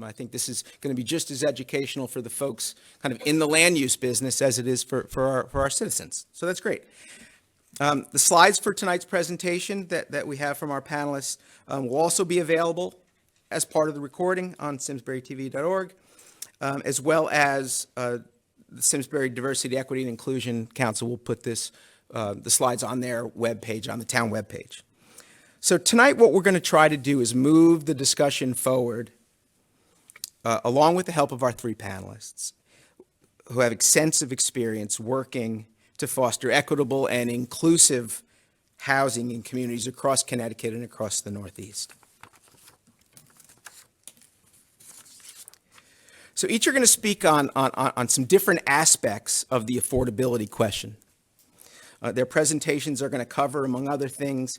I think this is going to be just as educational for the folks kind of in the land use business as it is for our citizens. So that's great. The slides for tonight's presentation that we have from our panelists will also be available as part of the recording on simsburytv.org, as well as the Simsbury Diversity, Equity, and Inclusion Council will put the slides on their webpage, on the town webpage. So tonight what we're going to try to do is move the discussion forward along with the help of our three panelists who have extensive experience working to foster equitable and inclusive housing in communities across Connecticut and across the Northeast. So each are going to speak on some different aspects of the affordability question. Their presentations are going to cover, among other things,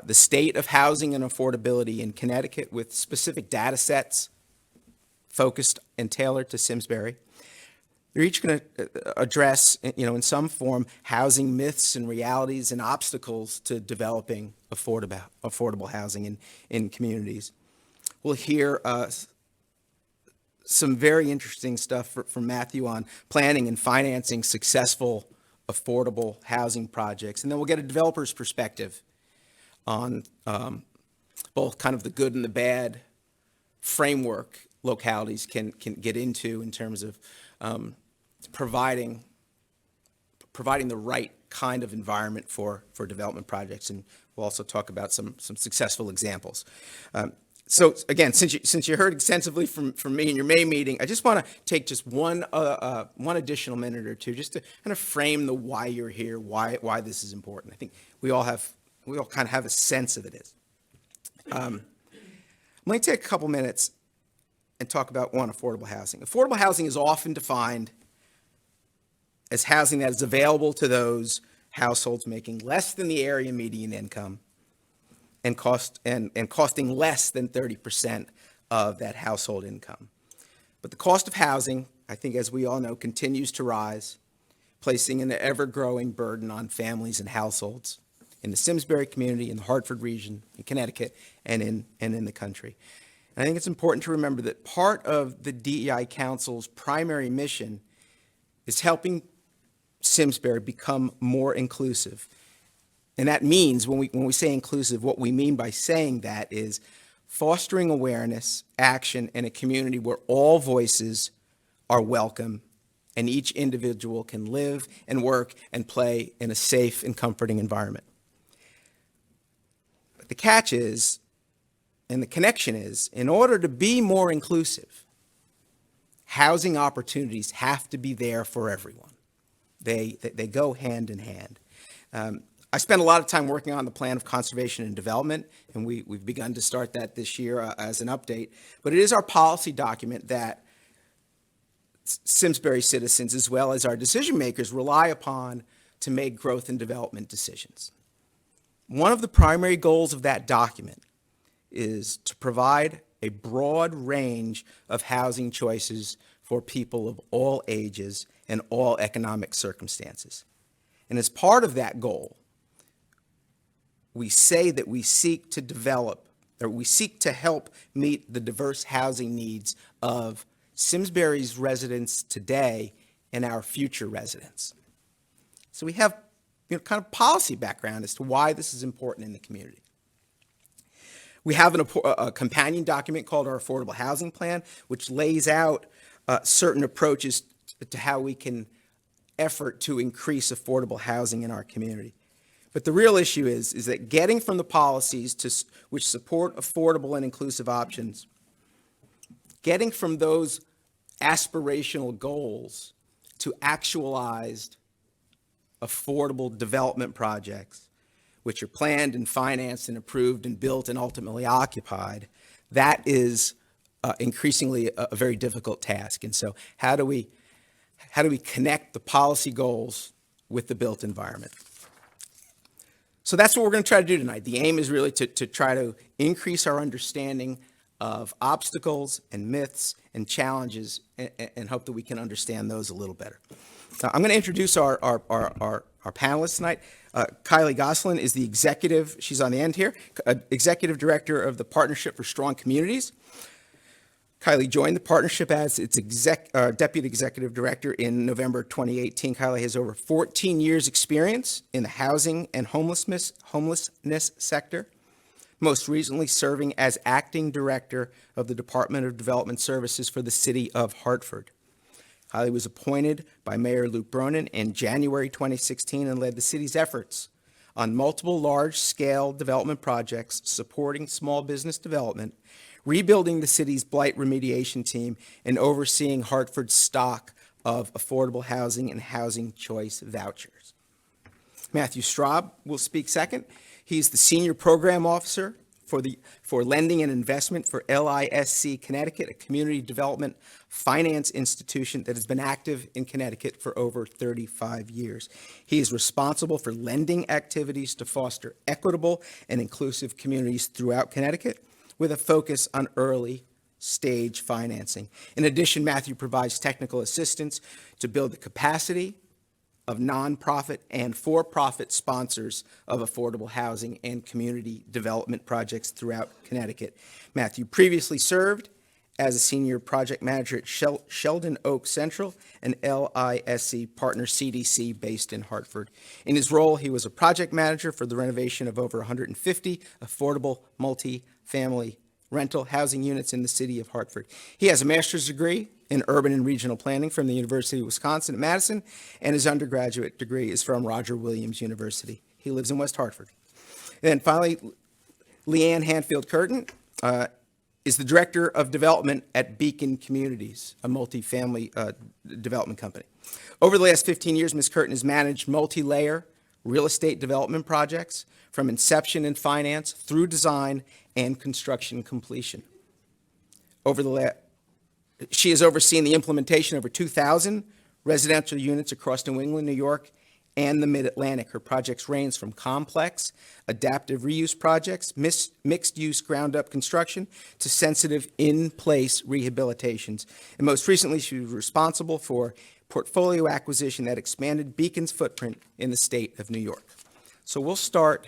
the state of housing and affordability in Connecticut with specific data sets focused and tailored to Simsbury. They're each going to address, in some form, housing myths and realities and obstacles to developing affordable housing in communities. We'll hear some very interesting stuff from Matthew on planning and financing successful affordable housing projects. And then we'll get a developer's perspective on both kind of the good and the bad framework localities can get into in terms of providing the right kind of environment for development projects. And we'll also talk about some successful examples. So again, since you heard extensively from me in your May meeting, I just want to take just one additional minute or two just to kind of frame the why you're here, why this is important. I think we all kind of have a sense of it is. I'm going to take a couple minutes and talk about affordable housing. Affordable housing is often defined as housing that is available to those households making less than the area median income and costing less than 30% of that household income. But the cost of housing, I think, as we all know, continues to rise, placing an ever-growing burden on families and households in the Simsbury community, in the Hartford region, in Connecticut, and in the country. And I think it's important to remember that part of the DEI Council's primary mission is helping Simsbury become more inclusive. And that means, when we say inclusive, what we mean by saying that is fostering awareness, action in a community where all voices are welcome and each individual can live and work and play in a safe and comforting environment. But the catch is, and the connection is, in order to be more inclusive, housing opportunities have to be there for everyone. They go hand in hand. I spent a lot of time working on the plan of conservation and development, and we've begun to start that this year as an update. But it is our policy document that Simsbury citizens, as well as our decision makers, rely upon to make growth and development decisions. One of the primary goals of that document is to provide a broad range of housing choices for people of all ages and all economic circumstances. And as part of that goal, we say that we seek to develop, or we seek to help meet the diverse housing needs of Simsbury's residents today and our future residents. So we have kind of policy background as to why this is important in the community. We have a companion document called our Affordable Housing Plan, which lays out certain approaches to how we can effort to increase affordable housing in our community. But the real issue is that getting from the policies which support affordable and inclusive options, getting from those aspirational goals to actualized affordable development projects, which are planned and financed and approved and built and ultimately occupied, that is increasingly a very difficult task. And so how do we connect the policy goals with the built environment? So that's what we're going to try to do tonight. The aim is really to try to increase our understanding of obstacles and myths and challenges and hope that we can understand those a little better. Now, I'm going to introduce our panelists tonight. Kylie Goslin is the executive, she's on the end here, executive director of the Partnership for Strong Communities. Kylie joined the partnership as its deputy executive director in November 2018. Kylie has over 14 years experience in the housing and homelessness sector, most recently serving as acting director of the Department of Development Services for the city of Hartford. Kylie was appointed by Mayor Luke Bronin in January 2016 and led the city's efforts on multiple large-scale development projects supporting small business development, rebuilding the city's blight remediation team, and overseeing Hartford's stock of affordable housing and housing choice vouchers. Matthew Straub will speak second. He's the Senior Program Officer for Lending and Investment for LISC Connecticut, a community development finance institution that has been active in Connecticut for over 35 years. He is responsible for lending activities to foster equitable and inclusive communities throughout Connecticut, with a focus on early stage financing. In addition, Matthew provides technical assistance to build the capacity of nonprofit and for-profit sponsors of affordable housing and community development projects throughout Connecticut. Matthew previously served as a senior project manager at Sheldon Oak Central, an LISC partner CDC based in Hartford. In his role, he was a project manager for the renovation of over 150 affordable multi-family rental housing units in the city of Hartford. He has a master's degree in urban and regional planning from the University of Wisconsin at Madison, and his undergraduate degree is from Roger Williams University. He lives in West Hartford. And then finally, Leanne Hanfield-Curtin is the Director of Development at Beacon Communities, a multi-family development company. Over the last 15 years, Ms. Curtin has managed multi-layer real estate development projects from inception and finance through design and construction completion. She has overseen the implementation of over 2,000 residential units across New England, New York, and the Mid-Atlantic. Her projects range from complex adaptive reuse projects, mixed-use ground-up construction, to sensitive in-place rehabilitations. And most recently, she was responsible for portfolio acquisition that expanded Beacon's footprint in the state of New York. So we'll start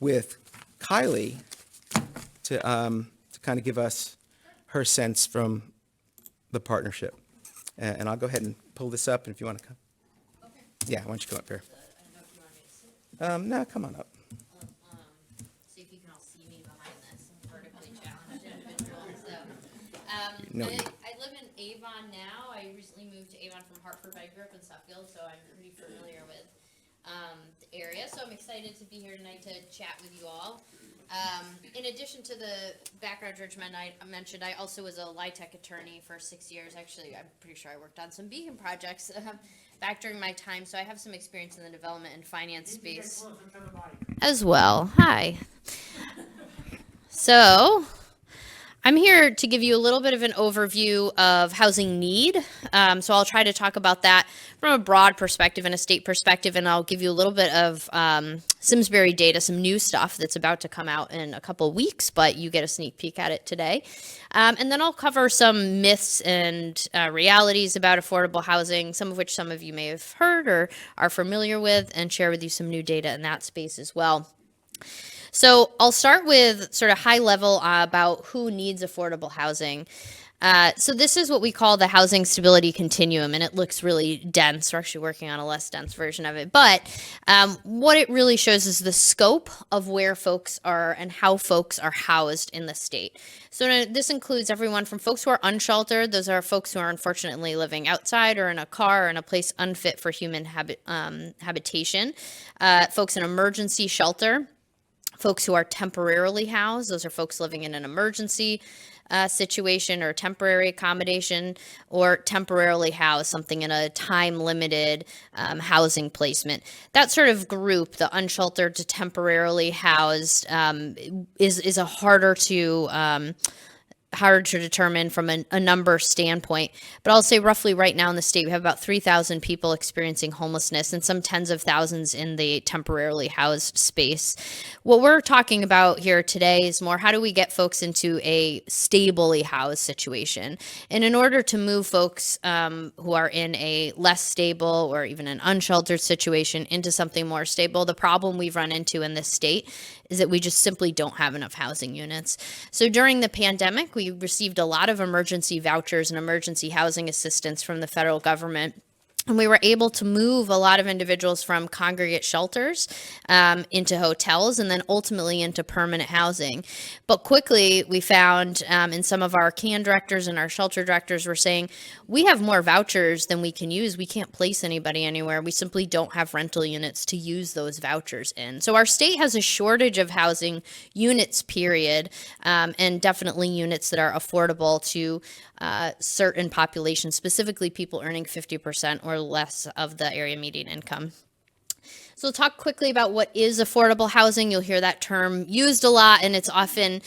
with Kylie to kind of give us her sense from the partnership. And I'll go ahead and pull this up, and if you want to come. Okay. Yeah, why don't you come up here? I don't know if you want me to sit. No, come on up. See if you can all see me behind this. I'm a vertically challenged individual. So, No. I live in Avon now. I recently moved to Avon from Hartford, but I grew up in Suffield, so I'm pretty familiar with the area. So I'm excited to be here tonight to chat with you all. In addition to the background judgment I mentioned, I also was a LIHTC attorney for 6 years. Actually, I'm pretty sure I worked on some Beacon projects back during my time, so I have some experience in the development and finance space as well. Hi. So I'm here to give you a little bit of an overview of housing need. So I'll try to talk about that from a broad perspective and a state perspective, and I'll give you a little bit of Simsbury data, some new stuff that's about to come out in a couple of weeks, but you get a sneak peek at it today. And then I'll cover some myths and realities about affordable housing, some of which some of you may have heard or are familiar with, and share with you some new data in that space as well. So I'll start with sort of high level about who needs affordable housing. So this is what we call the housing stability continuum, and it looks really dense. We're actually working on a less dense version of it. But what it really shows is the scope of where folks are and how folks are housed in the state. So this includes everyone from folks who are unsheltered. Those are folks who are unfortunately living outside or in a car or in a place unfit for human habitation. Folks in emergency shelter. Folks who are temporarily housed, those are folks living in an emergency situation or temporary accommodation, or temporarily housed, something in a time-limited housing placement. That sort of group, the unsheltered to temporarily housed, is a harder to determine from a number standpoint. But I'll say roughly right now in the state, we have about 3,000 people experiencing homelessness and some tens of thousands in the temporarily housed space. What we're talking about here today is more, how do we get folks into a stably housed situation? And in order to move folks who are in a less stable or even an unsheltered situation into something more stable, the problem we've run into in this state is that we just simply don't have enough housing units. So during the pandemic, we we received a lot of emergency vouchers and emergency housing assistance from the federal government. And we were able to move a lot of individuals from congregate shelters into hotels and then ultimately into permanent housing. But quickly we found, and some of our CAN directors and our shelter directors were saying, we have more vouchers than we can use. We can't place anybody anywhere. We simply don't have rental units to use those vouchers in. So our state has a shortage of housing units, period, and definitely units that are affordable to certain populations, specifically people earning 50% or less of the area median income. So we'll talk quickly about what is affordable housing. You'll hear that term used a lot, and it's often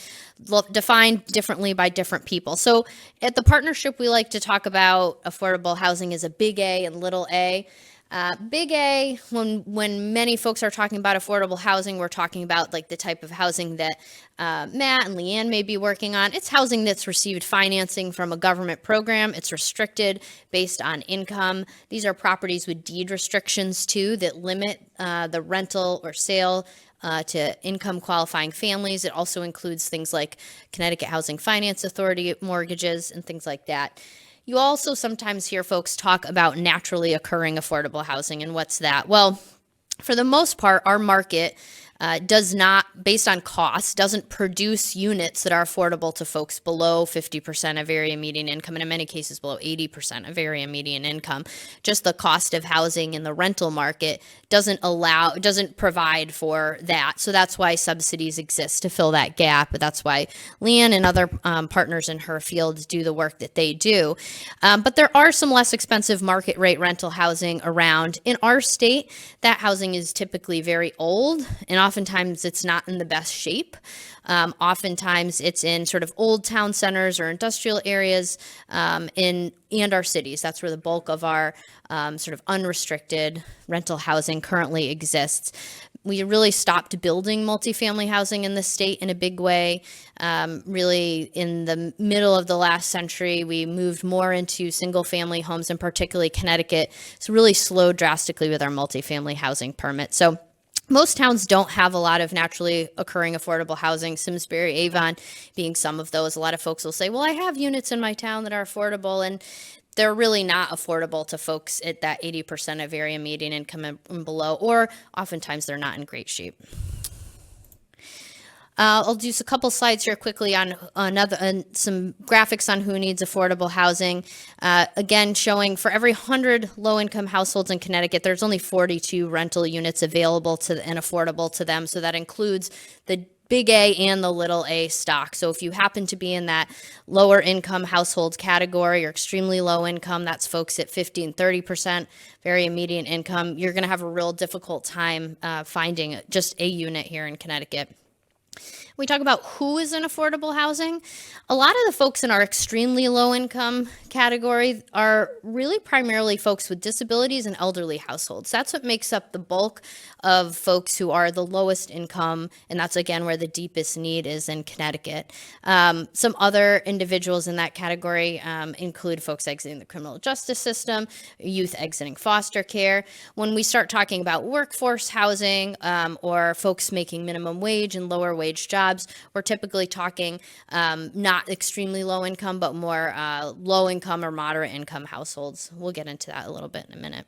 defined differently by different people. So at the partnership, we like to talk about affordable housing as a big A and little a. Big A, when many folks are talking about affordable housing, we're talking about like the type of housing that Matt and Leanne may be working on. It's housing that's received financing from a government program. It's restricted based on income. These are properties with deed restrictions too that limit the rental or sale to income qualifying families. It also includes things like Connecticut Housing Finance Authority mortgages and things like that. You also sometimes hear folks talk about naturally occurring affordable housing, and what's that? Well, for the most part, our market does not, based on cost, doesn't produce units that are affordable to folks below 50% of area median income, and in many cases below 80% of area median income. Just the cost of housing in the rental market doesn't provide for that. So that's why subsidies exist to fill that gap. That's why Leanne and other partners in her field do the work that they do. But there are some less expensive market rate rental housing around. In our state, that housing is typically very old, and oftentimes it's not in the best shape. Oftentimes it's in sort of old town centers or industrial areas and our cities. That's where the bulk of our sort of unrestricted rental housing currently exists. We really stopped building multifamily housing in the state in a big way. Really, in the middle of the last century, we moved more into single family homes, and particularly Connecticut. It's really slowed drastically with our multifamily housing permit. So most towns don't have a lot of naturally occurring affordable housing, Simsbury, Avon being some of those. A lot of folks will say, well, I have units in my town that are affordable, and they're really not affordable to folks at that 80% of area median income and below, or oftentimes they're not in great shape. I'll do a couple slides here quickly on some graphics on who needs affordable housing. Again, showing for every 100 low-income households in Connecticut, there's only 42 rental units available and affordable to them. So that includes the big A and the little a stock. So if you happen to be in that lower income household category or extremely low income, that's folks at 50 and 30% area median income, you're going to have a real difficult time finding just a unit here in Connecticut. We talk about who is in affordable housing. A lot of the folks in our extremely low income category are really primarily folks with disabilities and elderly households. That's what makes up the bulk of folks who are the lowest income, and that's again where the deepest need is in Connecticut. Some other individuals in that category include folks exiting the criminal justice system, youth exiting foster care. When we start talking about workforce housing or folks making minimum wage and lower wage jobs, we're typically talking not extremely low income, but more low income or moderate income households. We'll get into that a little bit in a minute.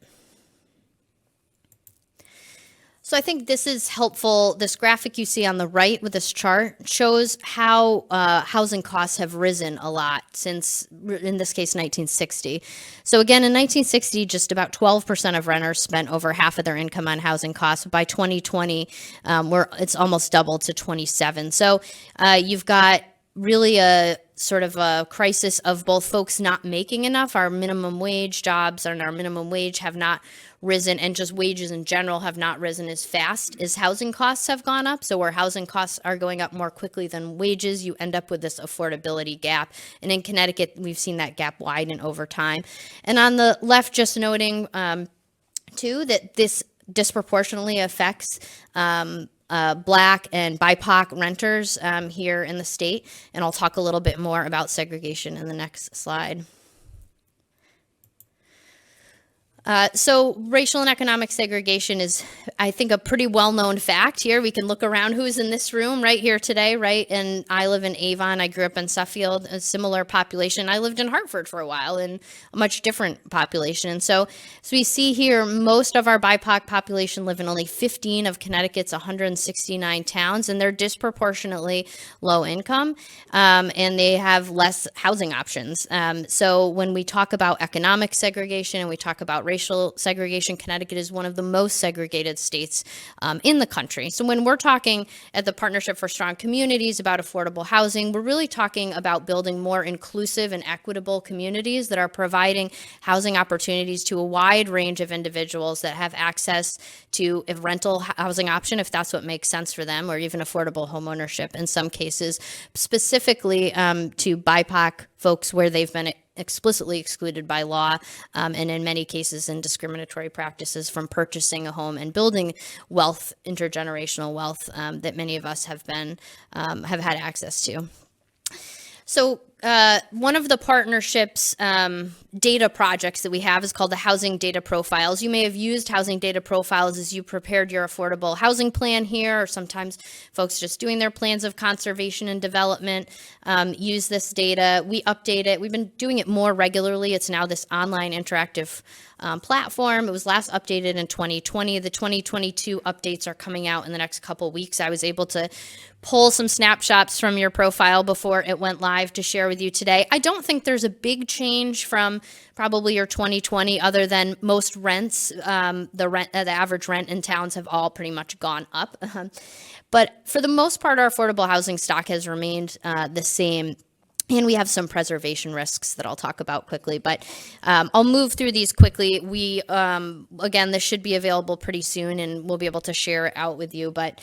So I think this is helpful. This graphic you see on the right with this chart shows how housing costs have risen a lot since, in this case, 1960. So again, in 1960, just about 12% of renters spent over half of their income on housing costs. By 2020, it's almost doubled to 27. So you've got really a sort of a crisis of both folks not making enough. Our minimum wage jobs and our minimum wage have not risen, and just wages in general have not risen as fast as housing costs have gone up. So where housing costs are going up more quickly than wages, you end up with this affordability gap. And in Connecticut, we've seen that gap widen over time. And on the left, just noting too that this disproportionately affects Black and BIPOC renters here in the state. And I'll talk a little bit more about segregation in the next slide. So racial and economic segregation is, I think, a pretty well-known fact here. We can look around who's in this room right here today, right? And I live in Avon. I grew up in Suffield, a similar population. I lived in Hartford for a while, and a much different population. And so, as we see here, most of our BIPOC population live in only 15 of Connecticut's 169 towns, and they're disproportionately low income, and they have less housing options. So when we talk about economic segregation and we talk about racial segregation, Connecticut is one of the most segregated states in the country. So when we're talking at the Partnership for Strong Communities about affordable housing, we're really talking about building more inclusive and equitable communities that are providing housing opportunities to a wide range of individuals that have access to a rental housing option, if that's what makes sense for them, or even affordable homeownership in some cases, specifically to BIPOC folks where they've been explicitly excluded by law, and in many cases in discriminatory practices from purchasing a home and building wealth, intergenerational wealth, that many of us have had access to. So one of the partnership's data projects that we have is called the Housing Data Profiles. You may have used Housing Data Profiles as you prepared your affordable housing plan here, or sometimes folks just doing their plans of conservation and development use this data. We update it. We've been doing it more regularly. It's now this online interactive platform. It was last updated in 2020. The 2022 updates are coming out in the next couple weeks. I was able to pull some snapshots from your profile before it went live to share with you today. I don't think there's a big change from probably your 2020, other than most rents, the average rent in towns have all pretty much gone up. But for the most part, our affordable housing stock has remained the same. And we have some preservation risks that I'll talk about quickly, but I'll move through these quickly. We, again, this should be available pretty soon, and we'll be able to share it out with you. But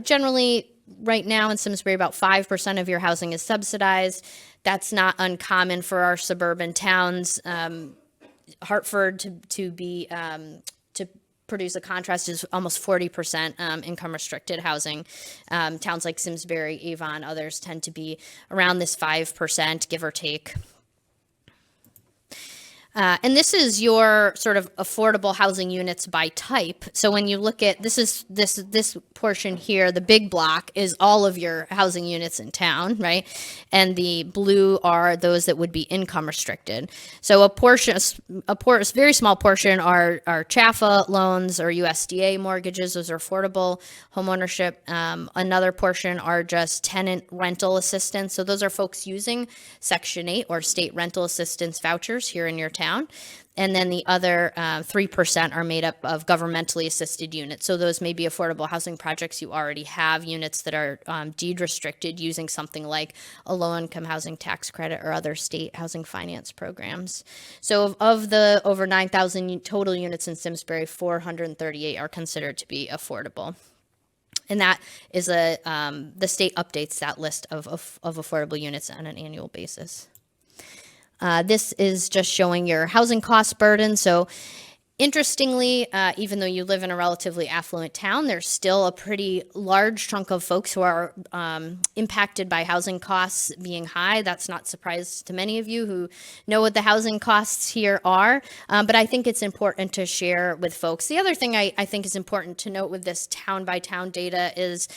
generally, right now in Simsbury, about 5% of your housing is subsidized. That's not uncommon for our suburban towns. Hartford, to produce a contrast, is almost 40% income restricted housing. Towns like Simsbury, Avon, others tend to be around this 5%, give or take. And this is your sort of affordable housing units by type. So when you look at this portion here, the big block is all of your housing units in town, right? And the blue are those that would be income restricted. So a very small portion are CHFA loans or USDA mortgages. Those are affordable homeownership. Another portion are just tenant rental assistance. So those are folks using Section 8 or state rental assistance vouchers here in your town. And then the other 3% are made up of governmentally assisted units. So those may be affordable housing projects you already have, units that are deed restricted using something like a low-income housing tax credit or other state housing finance programs. So of the over 9,000 total units in Simsbury, 438 are considered to be affordable. And that is the state updates that list of affordable units on an annual basis. This is just showing your housing cost burden. So interestingly, even though you live in a relatively affluent town, there's still a pretty large chunk of folks who are impacted by housing costs being high. That's not a surprise to many of you who know what the housing costs here are. But I think it's important to share with folks. The other thing I think is important to note with this town by town data is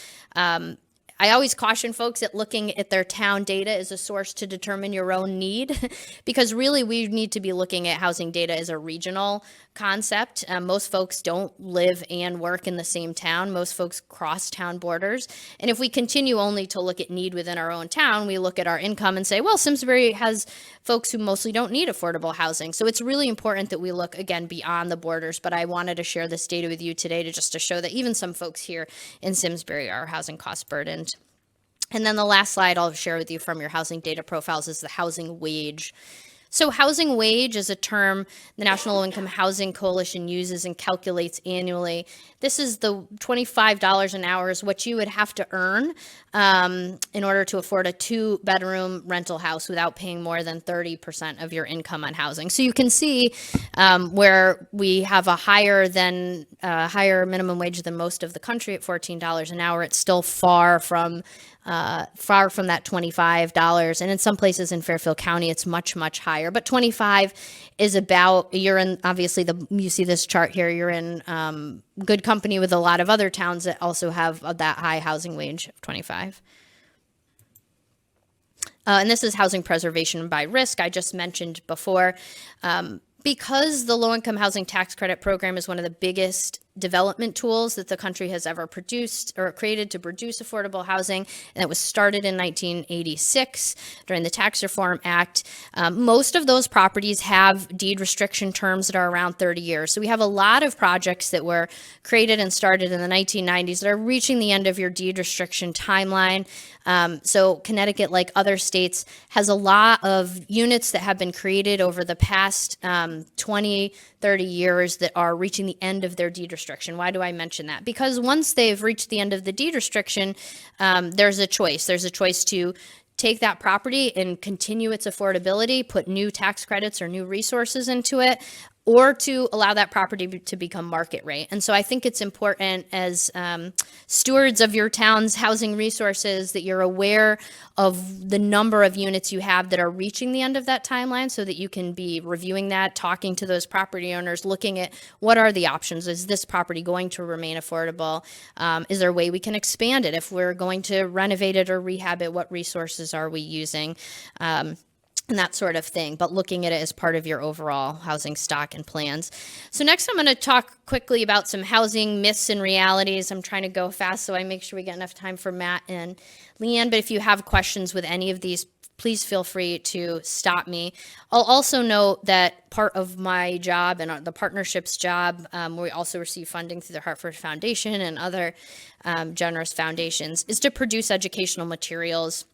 I always caution folks that looking at their town data is a source to determine your own need, because really we need to be looking at housing data as a regional concept. Most folks don't live and work in the same town. Most folks cross town borders. And if we continue only to look at need within our own town, we look at our income and say, well, Simsbury has folks who mostly don't need affordable housing. So it's really important that we look, again, beyond the borders. But I wanted to share this data with you today to show that even some folks here in Simsbury are housing cost burdened. And then the last slide I'll share with you from your housing data profiles is the housing wage. So housing wage is a term the National Low Income Housing Coalition uses and calculates annually. This is the $25 an hour is what you would have to earn in order to afford a 2-bedroom rental house without paying more than 30% of your income on housing. So you can see where we have a higher minimum wage than most of the country at $14 an hour. It's still far from far from that $25. And in some places in Fairfield County, it's much, much higher. But 25 is about, you're in, obviously, you see this chart here, you're in good company with a lot of other towns that also have that high housing wage of 25. And this is housing preservation by risk, I just mentioned before. Because the low-income housing tax credit program is one of the biggest development tools that the country has ever produced or created to produce affordable housing, and it was started in 1986 during the Tax Reform Act. Most of those properties have deed restriction terms that are around 30 years. So we have a lot of projects that were created and started in the 1990s that are reaching the end of your deed restriction timeline. So Connecticut, like other states, has a lot of units that have been created over the past 20, 30 years that are reaching the end of their deed restriction. Why do I mention that? Because once they've reached the end of the deed restriction, there's a choice. There's a choice to take that property and continue its affordability, put new tax credits or new resources into it, or to allow that property to become market rate. And so I think it's important as stewards of your town's housing resources that you're aware of the number of units you have that are reaching the end of that timeline so that you can be reviewing that, talking to those property owners, looking at what are the options. Is this property going to remain affordable? Is there a way we can expand it? If we're going to renovate it or rehab it, what resources are we using? And that sort of thing, but looking at it as part of your overall housing stock and plans. So next I'm going to talk quickly about some housing myths and realities. I'm trying to go fast so I make sure we get enough time for Matt and Leanne, but if you have questions with any of these, please feel free to stop me. I'll also note that part of my job and the partnership's job, we also receive funding through the Hartford Foundation and other generous foundations, is to produce educational materials.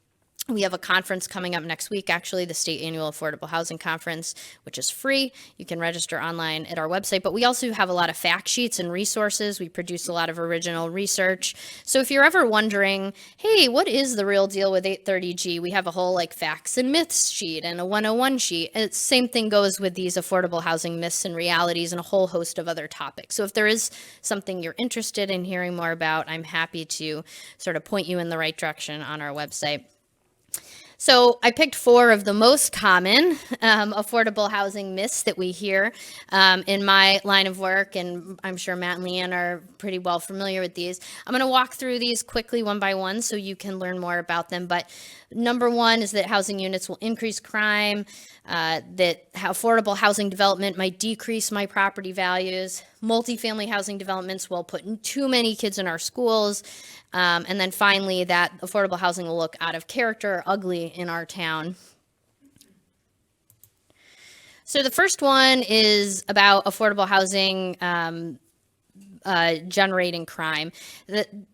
We have a conference coming up next week, actually, the State Annual Affordable Housing Conference, which is free. You can register online at our website, but we also have a lot of fact sheets and resources. We produce a lot of original research. So if you're ever wondering, hey, what is the real deal with 830G? We have a whole facts and myths sheet and a 101 sheet. And same thing goes with these affordable housing myths and realities and a whole host of other topics. So if there is something you're interested in hearing more about, I'm happy to sort of point you in the right direction on our website. So I picked 4 of the most common affordable housing myths that we hear in my line of work, and I'm sure Matt and Leanne are pretty well familiar with these. I'm going to walk through these quickly one by one so you can learn more about them. But number 1 is that housing units will increase crime, that affordable housing development might decrease my property values, multifamily housing developments will put too many kids in our schools, and then finally that affordable housing will look out of character or ugly in our town. So the first one is about affordable housing generating crime.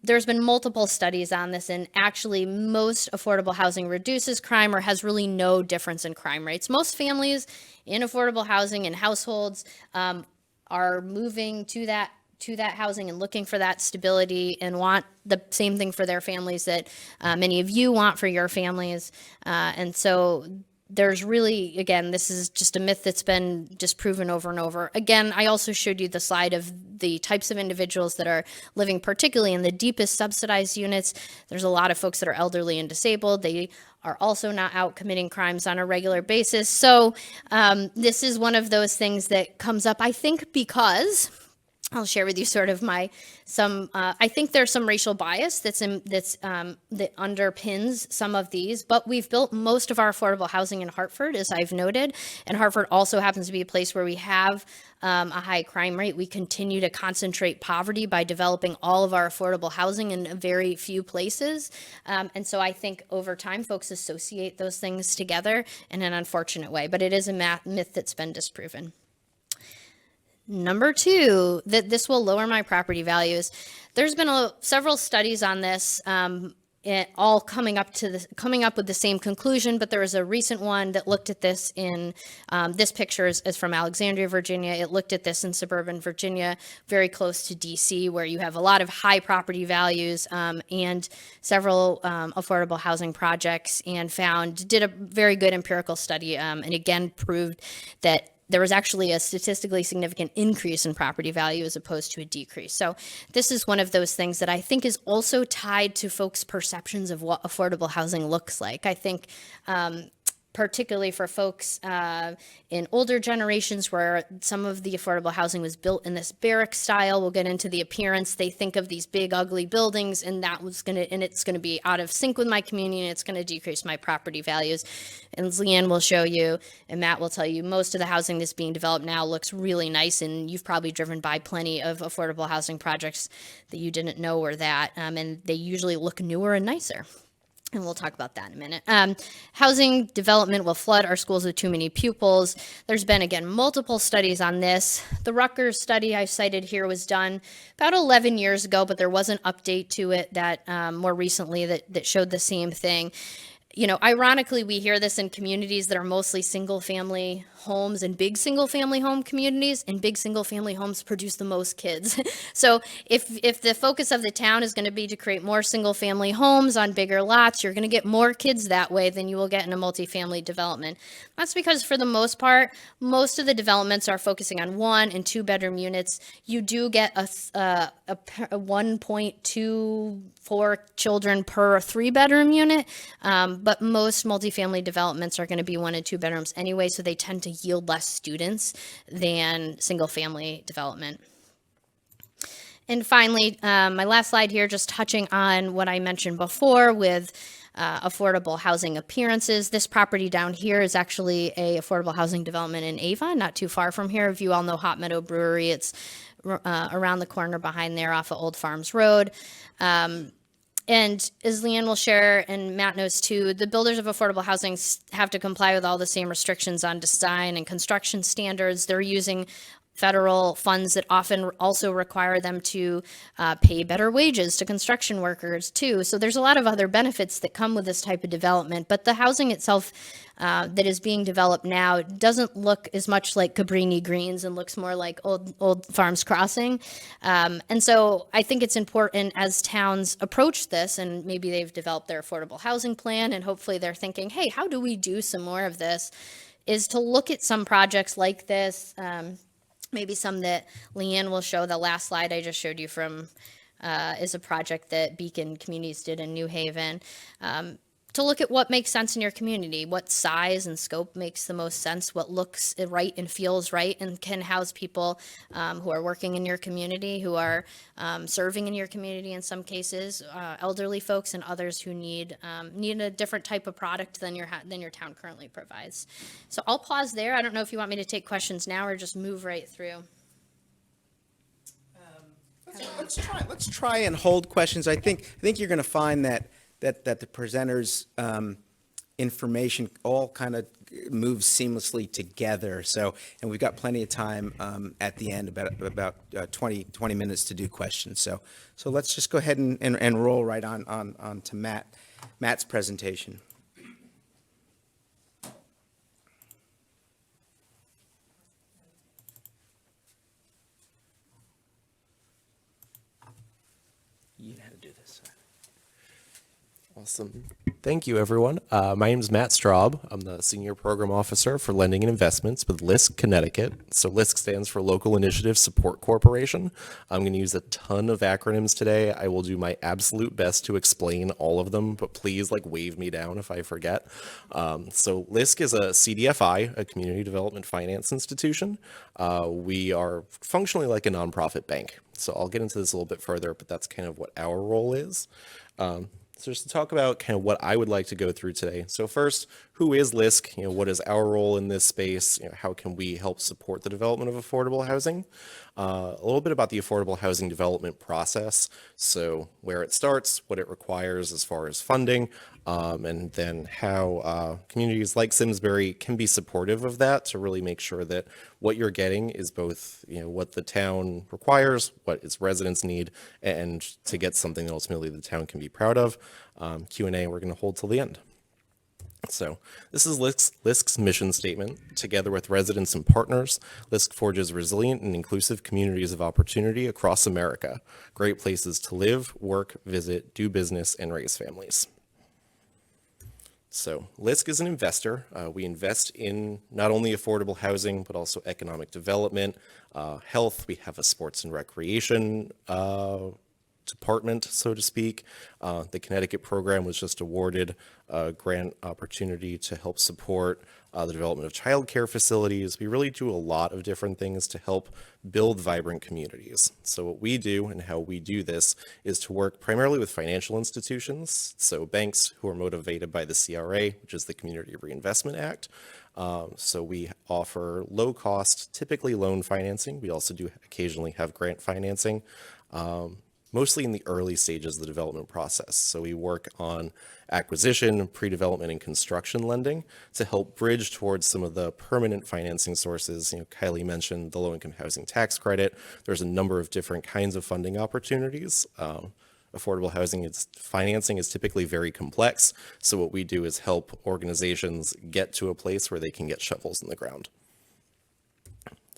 There's been multiple studies on this, and actually most affordable housing reduces crime or has really no difference in crime rates. Most families in affordable housing and households are moving to that housing and looking for that stability and want the same thing for their families that many of you want for your families. And so there's really, again, this is just a myth that's been disproven over and over. Again, I also showed you the slide of the types of individuals that are living particularly in the deepest subsidized units. There's a lot of folks that are elderly and disabled. They are also not out committing crimes on a regular basis. So this is one of those things that comes up, I think, because I'll share with you sort of I think there's some racial bias that underpins some of these, but we've built most of our affordable housing in Hartford, as I've noted, and Hartford also happens to be a place where we have a high crime rate. We continue to concentrate poverty by developing all of our affordable housing in very few places. And so I think over time, folks associate those things together in an unfortunate way, but it is a myth that's been disproven. Number 2, that this will lower my property values. There's been several studies on this, all coming up with the same conclusion, but there was a recent one that looked at this in, this picture is from Alexandria, Virginia. It looked at this in suburban Virginia, very close to DC, where you have a lot of high property values and several affordable housing projects, and did a very good empirical study, and again proved that there was actually a statistically significant increase in property value as opposed to a decrease. So this is one of those things that I think is also tied to folks' perceptions of what affordable housing looks like. I think particularly for folks in older generations where some of the affordable housing was built in this barrack style. We'll get into the appearance. They think of these big, ugly buildings, and it's gonna be out of sync with my community, and it's gonna decrease my property values. And Leanne will show you, and Matt will tell you, most of the housing that's being developed now looks really nice, and you've probably driven by plenty of affordable housing projects that you didn't know were that, and they usually look newer and nicer. And we'll talk about that in a minute. Housing development will flood our schools with too many pupils. There's been, again, multiple studies on this. The Rutgers study I cited here was done about 11 years ago, but there was an update to it that more recently that showed the same thing. You know, ironically, we hear this in communities that are mostly single-family homes and big single-family home communities, and big single-family homes produce the most kids. So if the focus of the town is going to be to create more single-family homes on bigger lots, you're going to get more kids that way than you will get in a multifamily development. That's because, for the most part, most of the developments are focusing on 1 and 2 bedroom units. You do get a 1.24 children per 3 bedroom unit, but most multifamily developments are going to be 1 and 2 bedrooms anyway, so they tend to yield less students than single family development. And finally, my last slide here, just touching on what I mentioned before with affordable housing appearances. This property down here is actually a affordable housing development in Avon, not too far from here. If you all know Hot Meadow Brewery, it's around the corner behind there off of Old Farms Road. And as Leanne will share, and Matt knows too, the builders of affordable housing have to comply with all the same restrictions on design and construction standards. They're using federal funds that often also require them to pay better wages to construction workers too. So there's a lot of other benefits that come with this type of development, but the housing itself that is being developed now doesn't look as much like Cabrini Greens and looks more like Old Farms Crossing. And so I think it's important as towns approach this, and maybe they've developed their affordable housing plan, and hopefully they're thinking, hey, how do we do some more of this, is to look at some projects like this, maybe some that Leanne will show. The last slide I just showed you from is a project that Beacon Communities did in New Haven, to look at what makes sense in your community, what size and scope makes the most sense, what looks right and feels right, and can house people who are working in your community, who are serving in your community in some cases, elderly folks and others who need a different type of product than your town currently provides. So I'll pause there. I don't know if you want me to take questions now or just move right through. Let's try and hold questions. I think you're going to find that the presenters' information all kind of moves seamlessly together. So, and we've got plenty of time at the end, about 20 minutes to do questions. So let's just go ahead and roll right on to Matt's presentation. You know how to do this. Awesome. Thank you, everyone. My name is Matt Straub. I'm the Senior Program Officer for Lending and Investments with LISC Connecticut. So LISC stands for Local Initiative Support Corporation. I'm going to use a ton of acronyms today. I will do my absolute best to explain all of them, but please wave me down if I forget. So LISC is a CDFI, a Community Development Finance Institution. We are functionally like a nonprofit bank. So I'll get into this a little bit further, but that's kind of what our role is. So just to talk about kind of what I would like to go through today. So first, who is LISC? What is our role in this space? How can we help support the development of affordable housing? A little bit about the affordable housing development process. So where it starts, what it requires as far as funding, and then how communities like Simsbury can be supportive of that to really make sure that what you're getting is both, what the town requires, what its residents need, and to get something that ultimately the town can be proud of. Q&A we're going to hold till the end. So this is LISC's mission statement. Together with residents and partners, LISC forges resilient and inclusive communities of opportunity across America. Great places to live, work, visit, do business, and raise families. So LISC is an investor. We invest in not only affordable housing, but also economic development, health. We have a sports and recreation department, so to speak. The Connecticut program was just awarded a grant opportunity to help support the development of childcare facilities. We really do a lot of different things to help build vibrant communities. So what we do and how we do this is to work primarily with financial institutions, so banks who are motivated by the CRA, which is the Community Reinvestment Act. So we offer low cost, typically loan financing. We also do occasionally have grant financing. Mostly in the early stages of the development process. So we work on acquisition, pre-development, and construction lending to help bridge towards some of the permanent financing sources. Kylie mentioned the low-income housing tax credit. There's a number of different kinds of funding opportunities. Affordable housing financing is typically very complex. So what we do is help organizations get to a place where they can get shovels in the ground.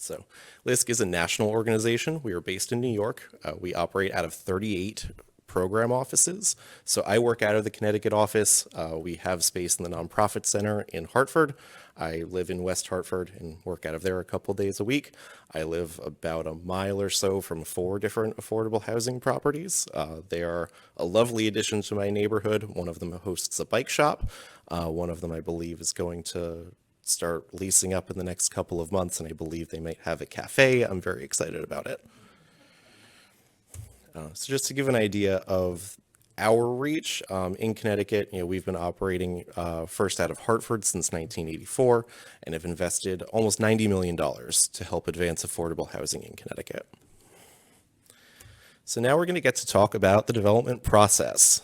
So LISC is a national organization. We are based in New York. We operate out of 38 program offices. So I work out of the Connecticut office. We have space in the Nonprofit Center in Hartford. I live in West Hartford and work out of there a couple days a week. I live about a mile or so from 4 different affordable housing properties. They are a lovely addition to my neighborhood. One of them hosts a bike shop. One of them, I believe, is going to start leasing up in the next couple of months, and I believe they might have a cafe. I'm very excited about it. So just to give an idea of our reach in Connecticut, we've been operating first out of Hartford since 1984 and have invested almost $90 million to help advance affordable housing in Connecticut. So now we're going to get to talk about the development process.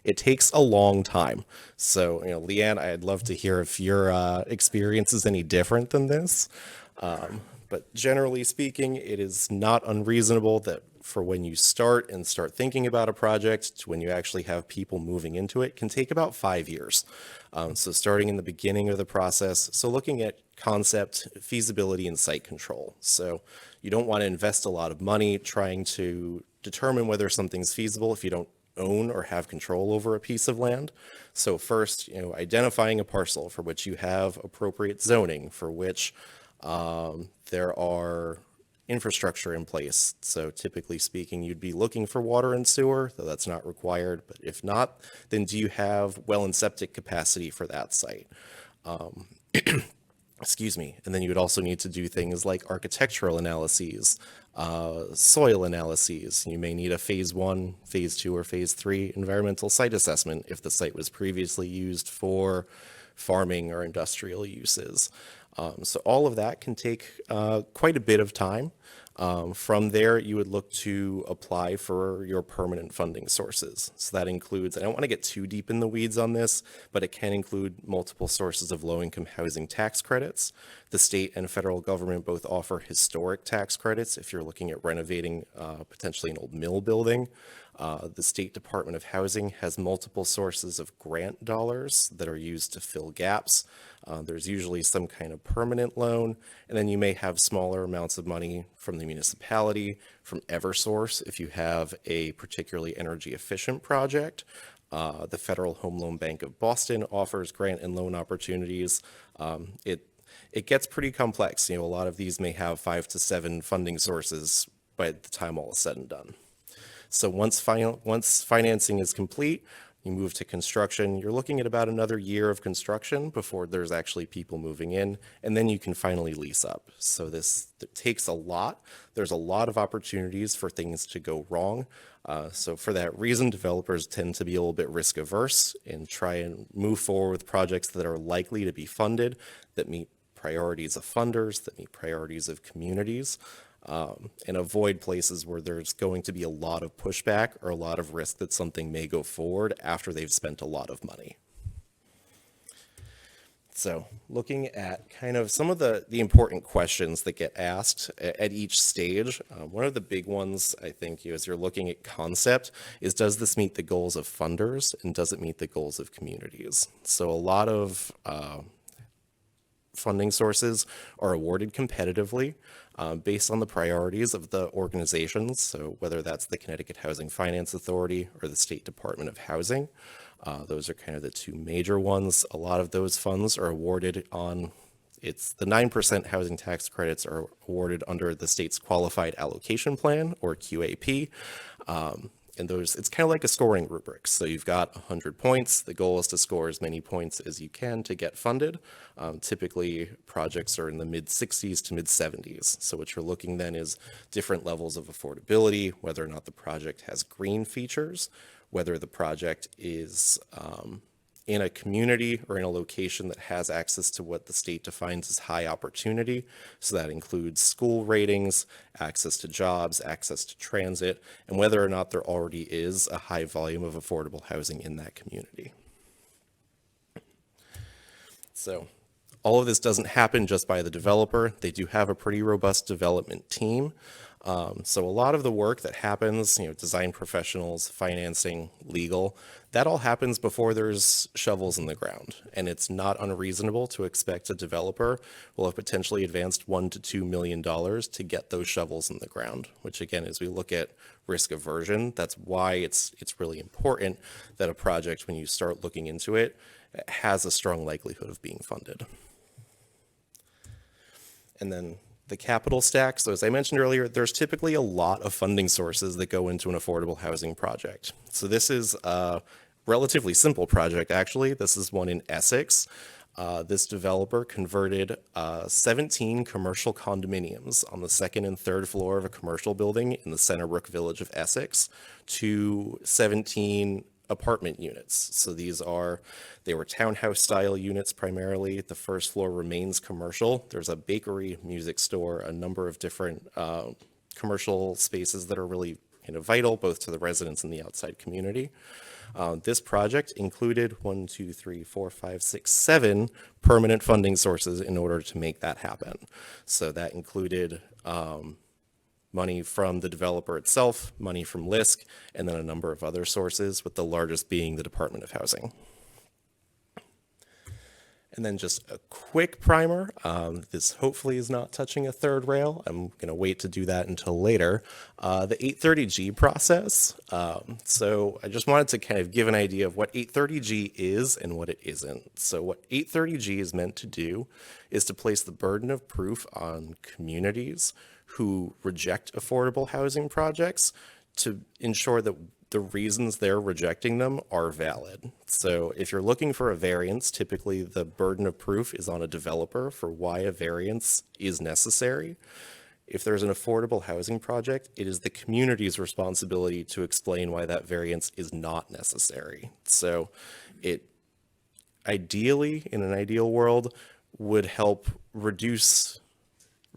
It takes a long time. So, Leanne, I'd love to hear if your experience is any different than this. But generally speaking, it is not unreasonable that for when you start thinking about a project to when you actually have people moving into it can take about 5 years. So starting in the beginning of the process, so looking at concept, feasibility, and site control. So you don't want to invest a lot of money trying to determine whether something's feasible if you don't own or have control over a piece of land. So first, identifying a parcel for which you have appropriate zoning, for which there are infrastructure in place. So typically speaking, you'd be looking for water and sewer, though that's not required. But if not, then do you have well and septic capacity for that site? Excuse me. And then you would also need to do things like architectural analyses, soil analyses. You may need a phase 1, phase 2, or phase 3 environmental site assessment if the site was previously used for farming or industrial uses. So all of that can take quite a bit of time. From there, you would look to apply for your permanent funding sources. So that includes, I don't want to get too deep in the weeds on this, but it can include multiple sources of low-income housing tax credits. The state and federal government both offer historic tax credits if you're looking at renovating potentially an old mill building. The State Department of Housing has multiple sources of grant dollars that are used to fill gaps. There's usually some kind of permanent loan, and then you may have smaller amounts of money from the municipality, from Eversource if you have a particularly energy efficient project. The Federal Home Loan Bank of Boston offers grant and loan opportunities. It gets pretty complex. A lot of these may have 5 to 7 funding sources by the time all is said and done. So once financing is complete, you move to construction. You're looking at about another year of construction before there's actually people moving in, and then you can finally lease up. So this takes a lot. There's a lot of opportunities for things to go wrong. So for that reason, developers tend to be a little bit risk averse and try and move forward with projects that are likely to be funded, that meet priorities of funders, that meet priorities of communities. And avoid places where there's going to be a lot of pushback or a lot of risk that something may go forward after they've spent a lot of money. So looking at kind of some of the important questions that get asked at each stage, one of the big ones, I think, as you're looking at concept is, does this meet the goals of funders and does it meet the goals of communities? So a lot of funding sources are awarded competitively based on the priorities of the organizations, so whether that's the Connecticut Housing Finance Authority or the State Department of Housing. Those are kind of the two major ones. A lot of those funds are awarded on, it's the 9% housing tax credits are awarded under the state's qualified allocation plan, or QAP. And those, it's kind of like a scoring rubric. So you've got 100 points. The goal is to score as many points as you can to get funded. Typically, projects are in the mid 60s to mid 70s. So what you're looking then is different levels of affordability, whether or not the project has green features, whether the project is in a community or in a location that has access to what the state defines as high opportunity. So that includes school ratings, access to jobs, access to transit, and whether or not there already is a high volume of affordable housing in that community. So all of this doesn't happen just by the developer. They do have a pretty robust development team. So a lot of the work that happens, design professionals, financing, legal, that all happens before there's shovels in the ground. And it's not unreasonable to expect a developer will have potentially advanced $1 to $2 million to get those shovels in the ground, which again, as we look at risk aversion, that's why it's really important that a project, when you start looking into it, has a strong likelihood of being funded. And then the capital stack. So as I mentioned earlier, there's typically a lot of funding sources that go into an affordable housing project. So this is a relatively simple project, actually. This is one in Essex. This developer converted 17 commercial condominiums on the second and third floor of a commercial building in the Centerbrook village of Essex to 17 apartment units. So they were townhouse style units primarily. The first floor remains commercial. There's a bakery, music store, a number of different commercial spaces that are really vital both to the residents and the outside community. This project included 7 permanent funding sources in order to make that happen. So that included money from the developer itself, money from LISC, and then a number of other sources, with the largest being the Department of Housing. And then just a quick primer. This hopefully is not touching a third rail. I'm going to wait to do that until later. The 830G process. So I just wanted to kind of give an idea of what 830G is and what it isn't. So what 830G is meant to do is to place the burden of proof on communities who reject affordable housing projects to ensure that the reasons they're rejecting them are valid. So if you're looking for a variance, typically the burden of proof is on a developer for why a variance is necessary. If there's an affordable housing project, it is the community's responsibility to explain why that variance is not necessary. So it ideally, in an ideal world, would help reduce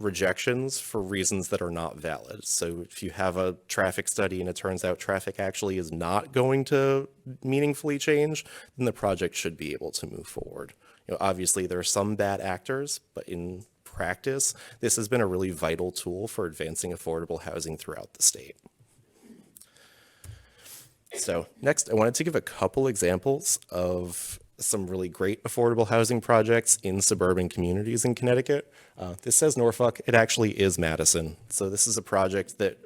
rejections for reasons that are not valid. So if you have a traffic study and it turns out traffic actually is not going to meaningfully change, then the project should be able to move forward. Obviously there are some bad actors, but in practice, this has been a really vital tool for advancing affordable housing throughout the state. So next, I wanted to give a couple examples of some really great affordable housing projects in suburban communities in Connecticut. This says Norfolk, it actually is Madison. So this is a project that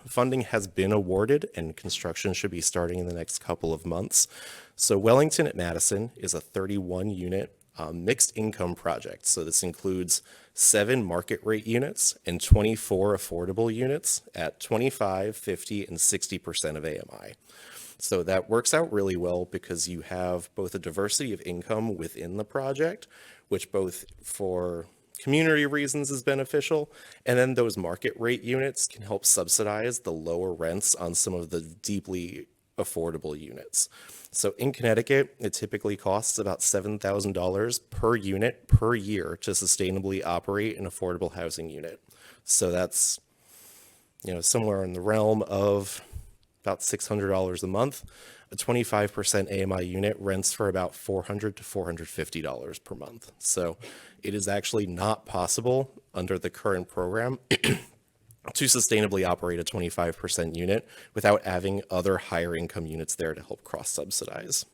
funding has been awarded and construction should be starting in the next couple of months. So Wellington at Madison is a 31 unit mixed income project. So this includes 7 market rate units and 24 affordable units at 25, 50, and 60% of AMI. So that works out really well because you have both a diversity of income within the project, which both for community reasons is beneficial, and then those market rate units can help subsidize the lower rents on some of the deeply affordable units. So in Connecticut, it typically costs about $7,000 per unit per year to sustainably operate an affordable housing unit. So that's, somewhere in the realm of about $600 a month. A 25% AMI unit rents for about $400 to $450 per month. So it is actually not possible under the current program to sustainably operate a 25% unit without having other higher income units there to help cross-subsidize.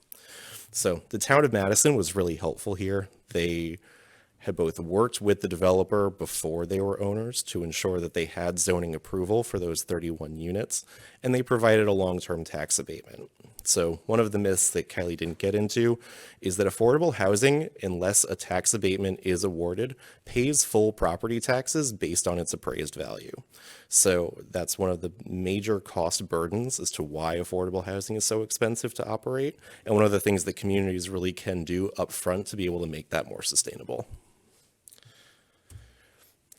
So the town of Madison was really helpful here. They had both worked with the developer before they were owners to ensure that they had zoning approval for those 31 units, and they provided a long-term tax abatement. So one of the myths that Kylie didn't get into is that affordable housing, unless a tax abatement is awarded, pays full property taxes based on its appraised value. So that's one of the major cost burdens as to why affordable housing is so expensive to operate, and one of the things that communities really can do upfront to be able to make that more sustainable.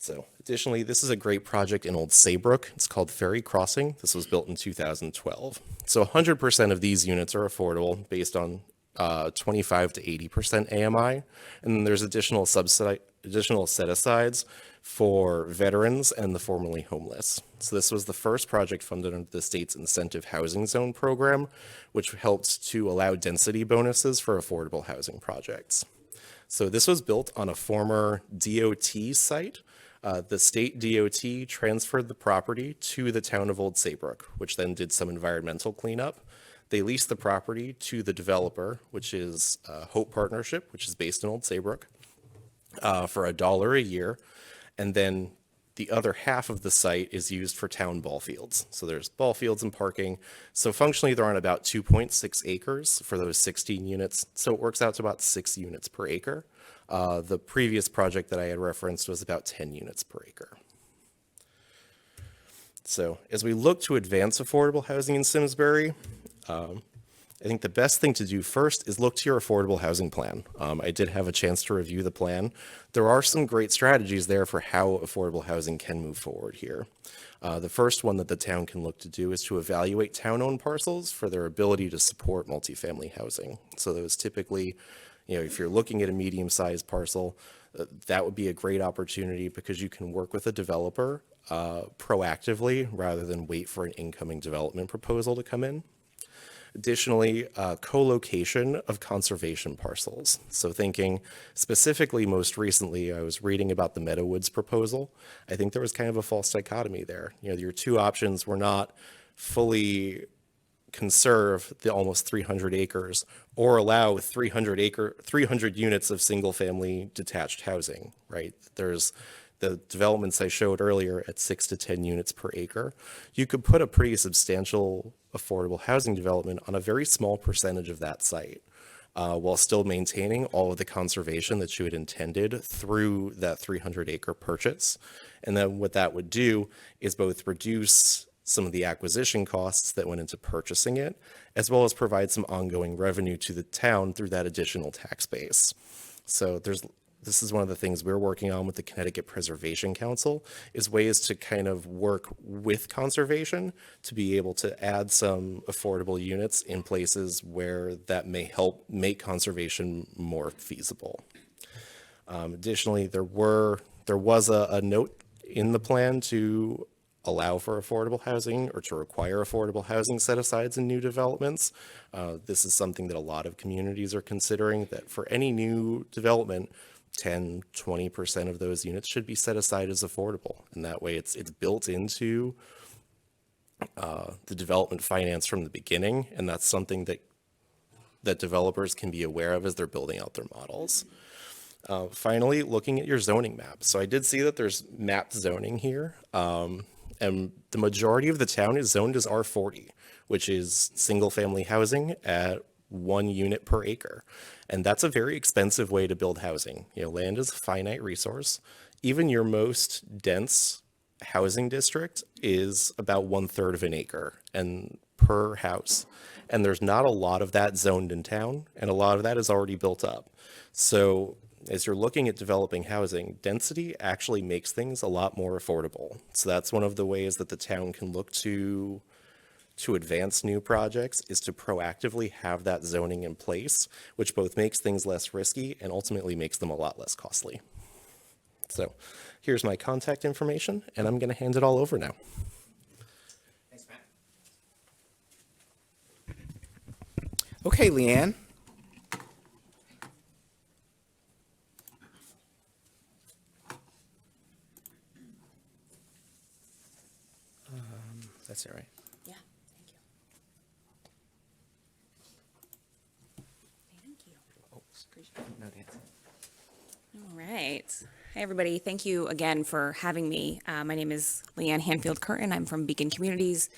So additionally, this is a great project in Old Saybrook. It's called Ferry Crossing. This was built in 2012. So 100% of these units are affordable based on 25 to 80% AMI. And then there's additional set-asides for veterans and the formerly homeless. So this was the first project funded under the state's incentive housing zone program, which helped to allow density bonuses for affordable housing projects. So this was built on a former DOT site. The state DOT transferred the property to the town of Old Saybrook, which then did some environmental cleanup. They leased the property to the developer, which is Hope Partnership, which is based in Old Saybrook, for $1 a year. And then the other half of the site is used for town ball fields. So there's ball fields and parking. So functionally, they're on about 2.6 acres for those 16 units. So it works out to about 6 units per acre. The previous project that I had referenced was about 10 units per acre. So as we look to advance affordable housing in Simsbury, I think the best thing to do first is look to your affordable housing plan. I did have a chance to review the plan. There are some great strategies there for how affordable housing can move forward here. The first one that the town can look to do is to evaluate town-owned parcels for their ability to support multifamily housing. So those typically, if you're looking at a medium-sized parcel, that would be a great opportunity because you can work with a developer proactively rather than wait for an incoming development proposal to come in. Additionally, co-location of conservation parcels. So thinking specifically most recently, I was reading about the Meadowwoods proposal. I think there was kind of a false dichotomy there. Your two options were not fully conserve the almost 300 acres or allow 300 units of single family detached housing, right? There's the developments I showed earlier at 6 to 10 units per acre. You could put a pretty substantial affordable housing development on a very small percentage of that site, while still maintaining all of the conservation that you had intended through that 300 acre purchase. And then what that would do is both reduce some of the acquisition costs that went into purchasing it, as well as provide some ongoing revenue to the town through that additional tax base. So this is one of the things we're working on with the Connecticut Preservation Council, is ways to kind of work with conservation to be able to add some affordable units in places where that may help make conservation more feasible. Additionally, there was a note in the plan to allow for affordable housing or to require affordable housing set-asides in new developments. This is something that a lot of communities are considering, that for any new development, 10, 20% of those units should be set aside as affordable. And that way it's built into the development finance from the beginning. And that's something that developers can be aware of as they're building out their models. Finally, looking at your zoning map. So I did see that there's mapped zoning here. And the majority of the town is zoned as R40, which is single family housing at 1 unit per acre. And that's a very expensive way to build housing. Land is a finite resource. Even your most dense housing district is about 1/3 of an acre and per house. And there's not a lot of that zoned in town, and a lot of that is already built up. So as you're looking at developing housing, density actually makes things a lot more affordable. So that's one of the ways that the town can look to advance new projects, is to proactively have that zoning in place, which both makes things less risky and ultimately makes them a lot less costly. So here's my contact information, and I'm going to hand it all over now. Thanks, Matt. Okay, Leanne. That's all right. Yeah, thank you. Thank you. Oh, no, Nancy. All right. Hi, everybody. Thank you again for having me. My name is Leanne Hanfield-Curtin. I'm from Beacon Communities.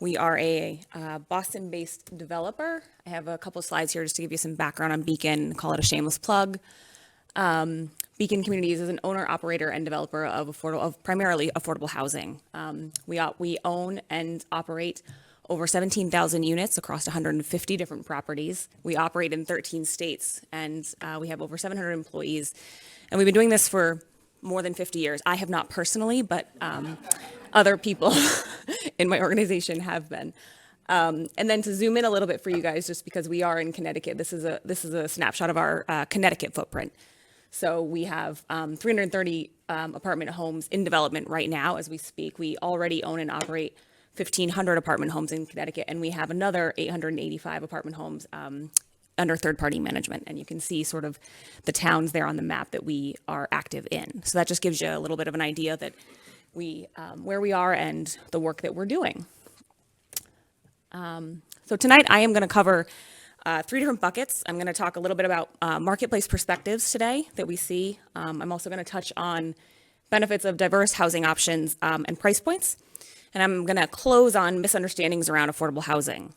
We are a Boston-based developer. I have a couple of slides here just to give you some background on Beacon, call it a shameless plug. Beacon Communities is an owner, operator, and developer of primarily affordable housing. We own and operate over 17,000 units across 150 different properties. We operate in 13 states, and we have over 700 employees. And we've been doing this for more than 50 years. I have not personally, but other people in my organization have been. And then to zoom in a little bit for you guys, just because we are in Connecticut, this is a snapshot of our Connecticut footprint. So we have 330 apartment homes in development right now as we speak. We already own and operate 1,500 apartment homes in Connecticut, and we have another 885 apartment homes under third-party management. And you can see sort of the towns there on the map that we are active in. So that just gives you a little bit of an idea that where we are and the work that we're doing. So tonight I am going to cover 3 different buckets. I'm going to talk a little bit about marketplace perspectives today that we see. I'm also going to touch on benefits of diverse housing options and price points. And I'm going to close on misunderstandings around affordable housing.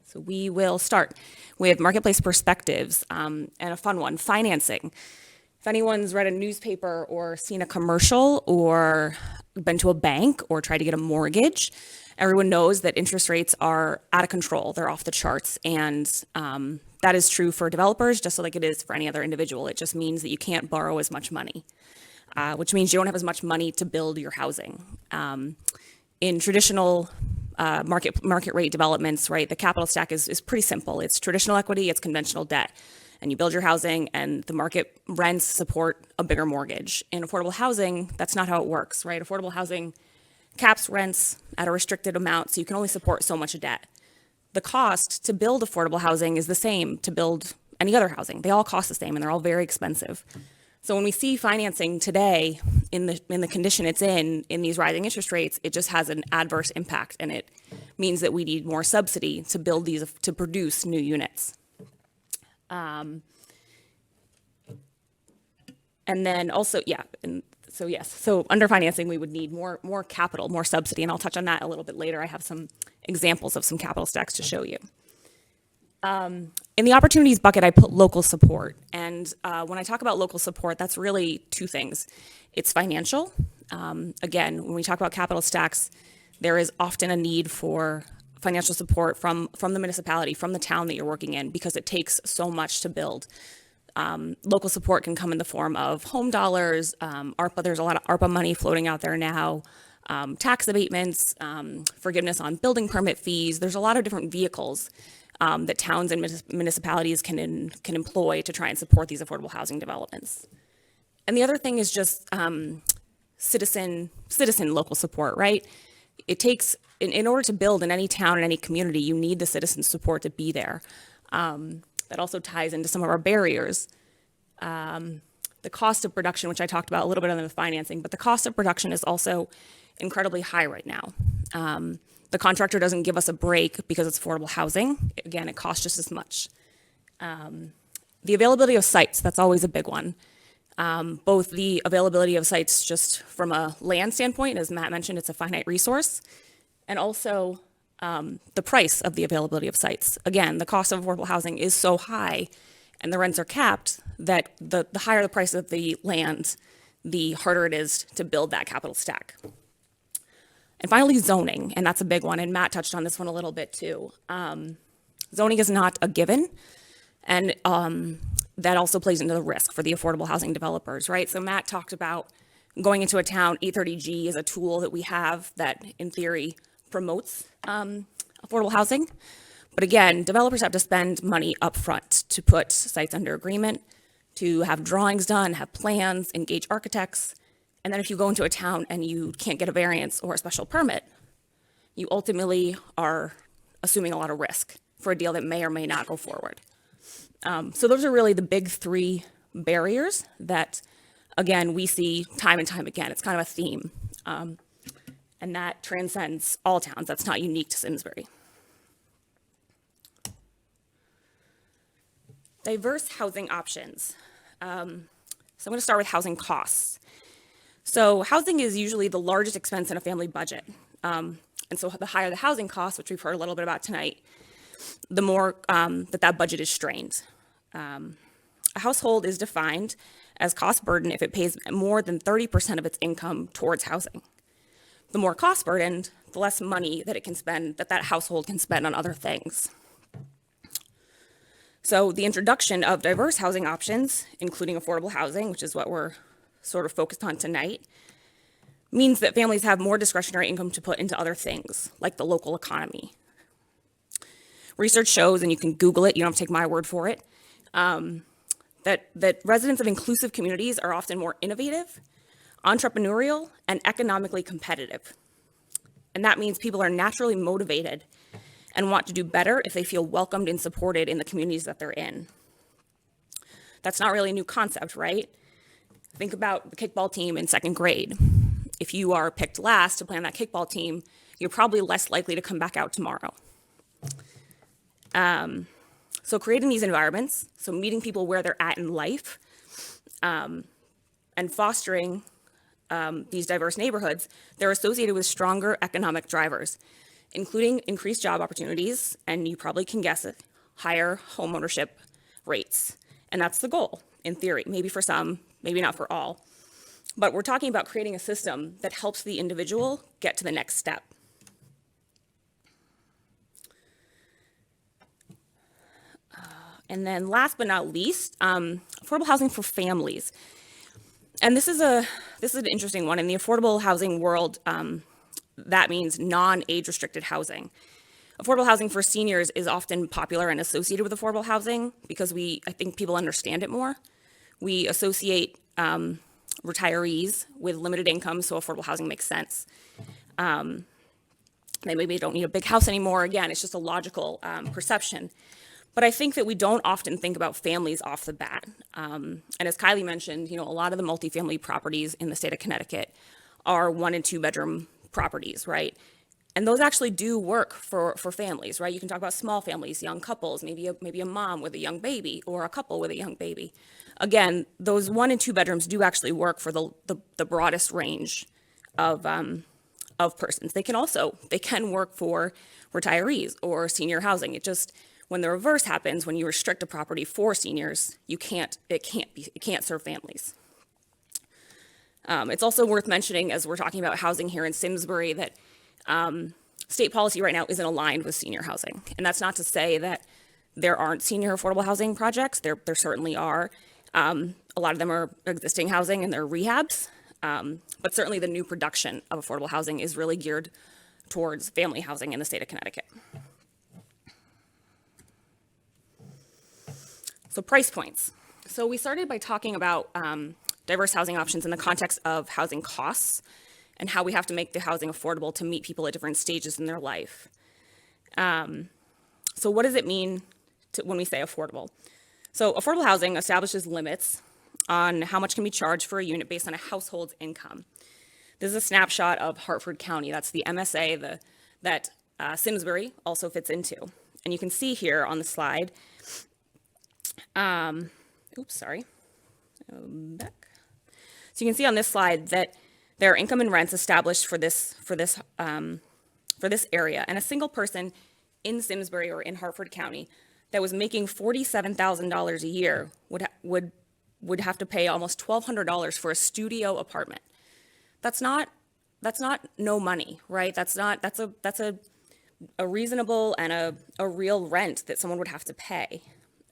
So we will start with marketplace perspectives and a fun one, financing. If anyone's read a newspaper or seen a commercial or been to a bank or tried to get a mortgage, everyone knows that interest rates are out of control. They're off the charts. And that is true for developers, just like it is for any other individual. It just means that you can't borrow as much money, which means you don't have as much money to build your housing. In traditional market rate developments, right, the capital stack is pretty simple. It's traditional equity, it's conventional debt. And you build your housing and the market rents support a bigger mortgage. In affordable housing, that's not how it works, right? Affordable housing caps rents at a restricted amount, so you can only support so much debt. The cost to build affordable housing is the same to build any other housing. They all cost the same and they're all very expensive. So when we see financing today in the condition it's in these rising interest rates, it just has an adverse impact, and it means that we need more subsidy to build these, to produce new units. And then also, so under financing, we would need more capital, more subsidy, and I'll touch on that a little bit later. I have some examples of some capital stacks to show you. In the opportunities bucket, I put local support. And when I talk about local support, that's really 2 things. It's financial. Again, when we talk about capital stacks, there is often a need for financial support from the municipality, from the town that you're working in, because it takes so much to build. Local support can come in the form of home dollars, ARPA. There's a lot of ARPA money floating out there now, tax abatements, forgiveness on building permit fees. There's a lot of different vehicles that towns and municipalities can employ to try and support these affordable housing developments. And the other thing is just citizen local support, right? It takes, in order to build in any town, in any community, you need the citizen support to be there. That also ties into some of our barriers. The cost of production, which I talked about a little bit on the financing, but the cost of production is also incredibly high right now. The contractor doesn't give us a break because it's affordable housing. Again, it costs just as much. The availability of sites, that's always a big one. Both the availability of sites just from a land standpoint, as Matt mentioned, it's a finite resource, and also the price of the availability of sites. Again, the cost of affordable housing is so high and the rents are capped that the higher the price of the land, the harder it is to build that capital stack. And finally, zoning, and that's a big one, and Matt touched on this one a little bit too. Zoning is not a given, and that also plays into the risk for the affordable housing developers, right? So Matt talked about going into a town. 830G is a tool that we have that, in theory, promotes affordable housing. But again, developers have to spend money up front to put sites under agreement, to have drawings done, have plans, engage architects. And then if you go into a town and you can't get a variance or a special permit, you ultimately are assuming a lot of risk for a deal that may or may not go forward. So those are really the big 3 barriers that, again, we see time and time again. It's kind of a theme. And that transcends all towns. That's not unique to Simsbury. Diverse housing options. So I'm going to start with housing costs. So housing is usually the largest expense in a family budget. And so the higher the housing costs, which we've heard a little bit about tonight, the more that budget is strained. A household is defined as cost burden if it pays more than 30% of its income towards housing. The more cost burdened, the less money that it can spend, that household can spend on other things. So the introduction of diverse housing options, including affordable housing, which is what we're sort of focused on tonight, means that families have more discretionary income to put into other things, like the local economy. Research shows, and you can Google it, you don't have to take my word for it, that residents of inclusive communities are often more innovative, entrepreneurial, and economically competitive. And that means people are naturally motivated and want to do better if they feel welcomed and supported in the communities that they're in. That's not really a new concept, right? Think about the kickball team in second grade. If you are picked last to play on that kickball team, you're probably less likely to come back out tomorrow. So creating these environments, so meeting people where they're at in life, and fostering these diverse neighborhoods, they're associated with stronger economic drivers, including increased job opportunities, and you probably can guess it, higher homeownership rates. And that's the goal, in theory, maybe for some, maybe not for all. But we're talking about creating a system that helps the individual get to the next step. And then last but not least, affordable housing for families. And this is an interesting one. In the affordable housing world, that means non-age restricted housing. Affordable housing for seniors is often popular and associated with affordable housing because I think people understand it more. We associate retirees with limited income, so affordable housing makes sense. They maybe don't need a big house anymore. Again, it's just a logical perception. But I think that we don't often think about families off the bat. And as Kylie mentioned, a lot of the multifamily properties in the state of Connecticut are 1 and 2 bedroom properties, right? And those actually do work for families, right? You can talk about small families, young couples, maybe a mom with a young baby or a couple with a young baby. Again, those 1 and 2 bedrooms do actually work for the broadest range of persons. They can work for retirees or senior housing. It just, when the reverse happens, when you restrict a property for seniors, it can't serve families. It's also worth mentioning, as we're talking about housing here in Simsbury, that state policy right now isn't aligned with senior housing. And that's not to say that there aren't senior affordable housing projects. There certainly are. A lot of them are existing housing and they're rehabs. But certainly the new production of affordable housing is really geared towards family housing in the state of Connecticut. So price points. So we started by talking about diverse housing options in the context of housing costs and how we have to make the housing affordable to meet people at different stages in their life. So what does it mean when we say affordable? So affordable housing establishes limits on how much can be charged for a unit based on a household's income. This is a snapshot of Hartford County. That's the MSA that Simsbury also fits into. And you can see here on the slide, back. So you can see on this slide that there are income and rents established for this area, and a single person in Simsbury or in Hartford County that was making $47,000 a year would have to pay almost $1,200 for a studio apartment. That's not no money, right? That's a reasonable and a real rent that someone would have to pay.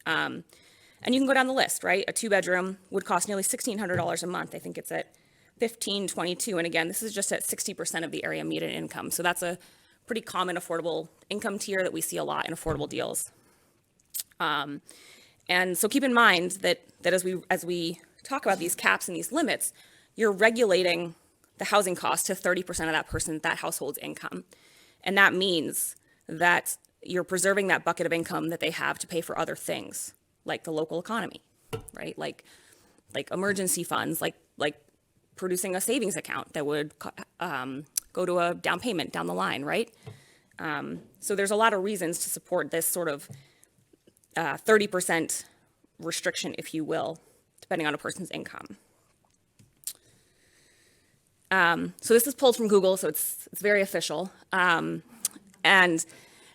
And you can go down the list, right? A 2-bedroom would cost nearly $1,600 a month. I think it's at $1,522. And again, this is just at 60% of the area median income. So that's a pretty common affordable income tier that we see a lot in affordable deals. And so keep in mind that as we talk about these caps and these limits, you're regulating the housing cost to 30% of that household's income. And that means that you're preserving that bucket of income that they have to pay for other things, like the local economy, right? Like emergency funds, like producing a savings account that would go to a down payment down the line, right? So there's a lot of reasons to support this sort of 30% restriction, if you will, depending on a person's income. So this is pulled from Google, so it's very official. And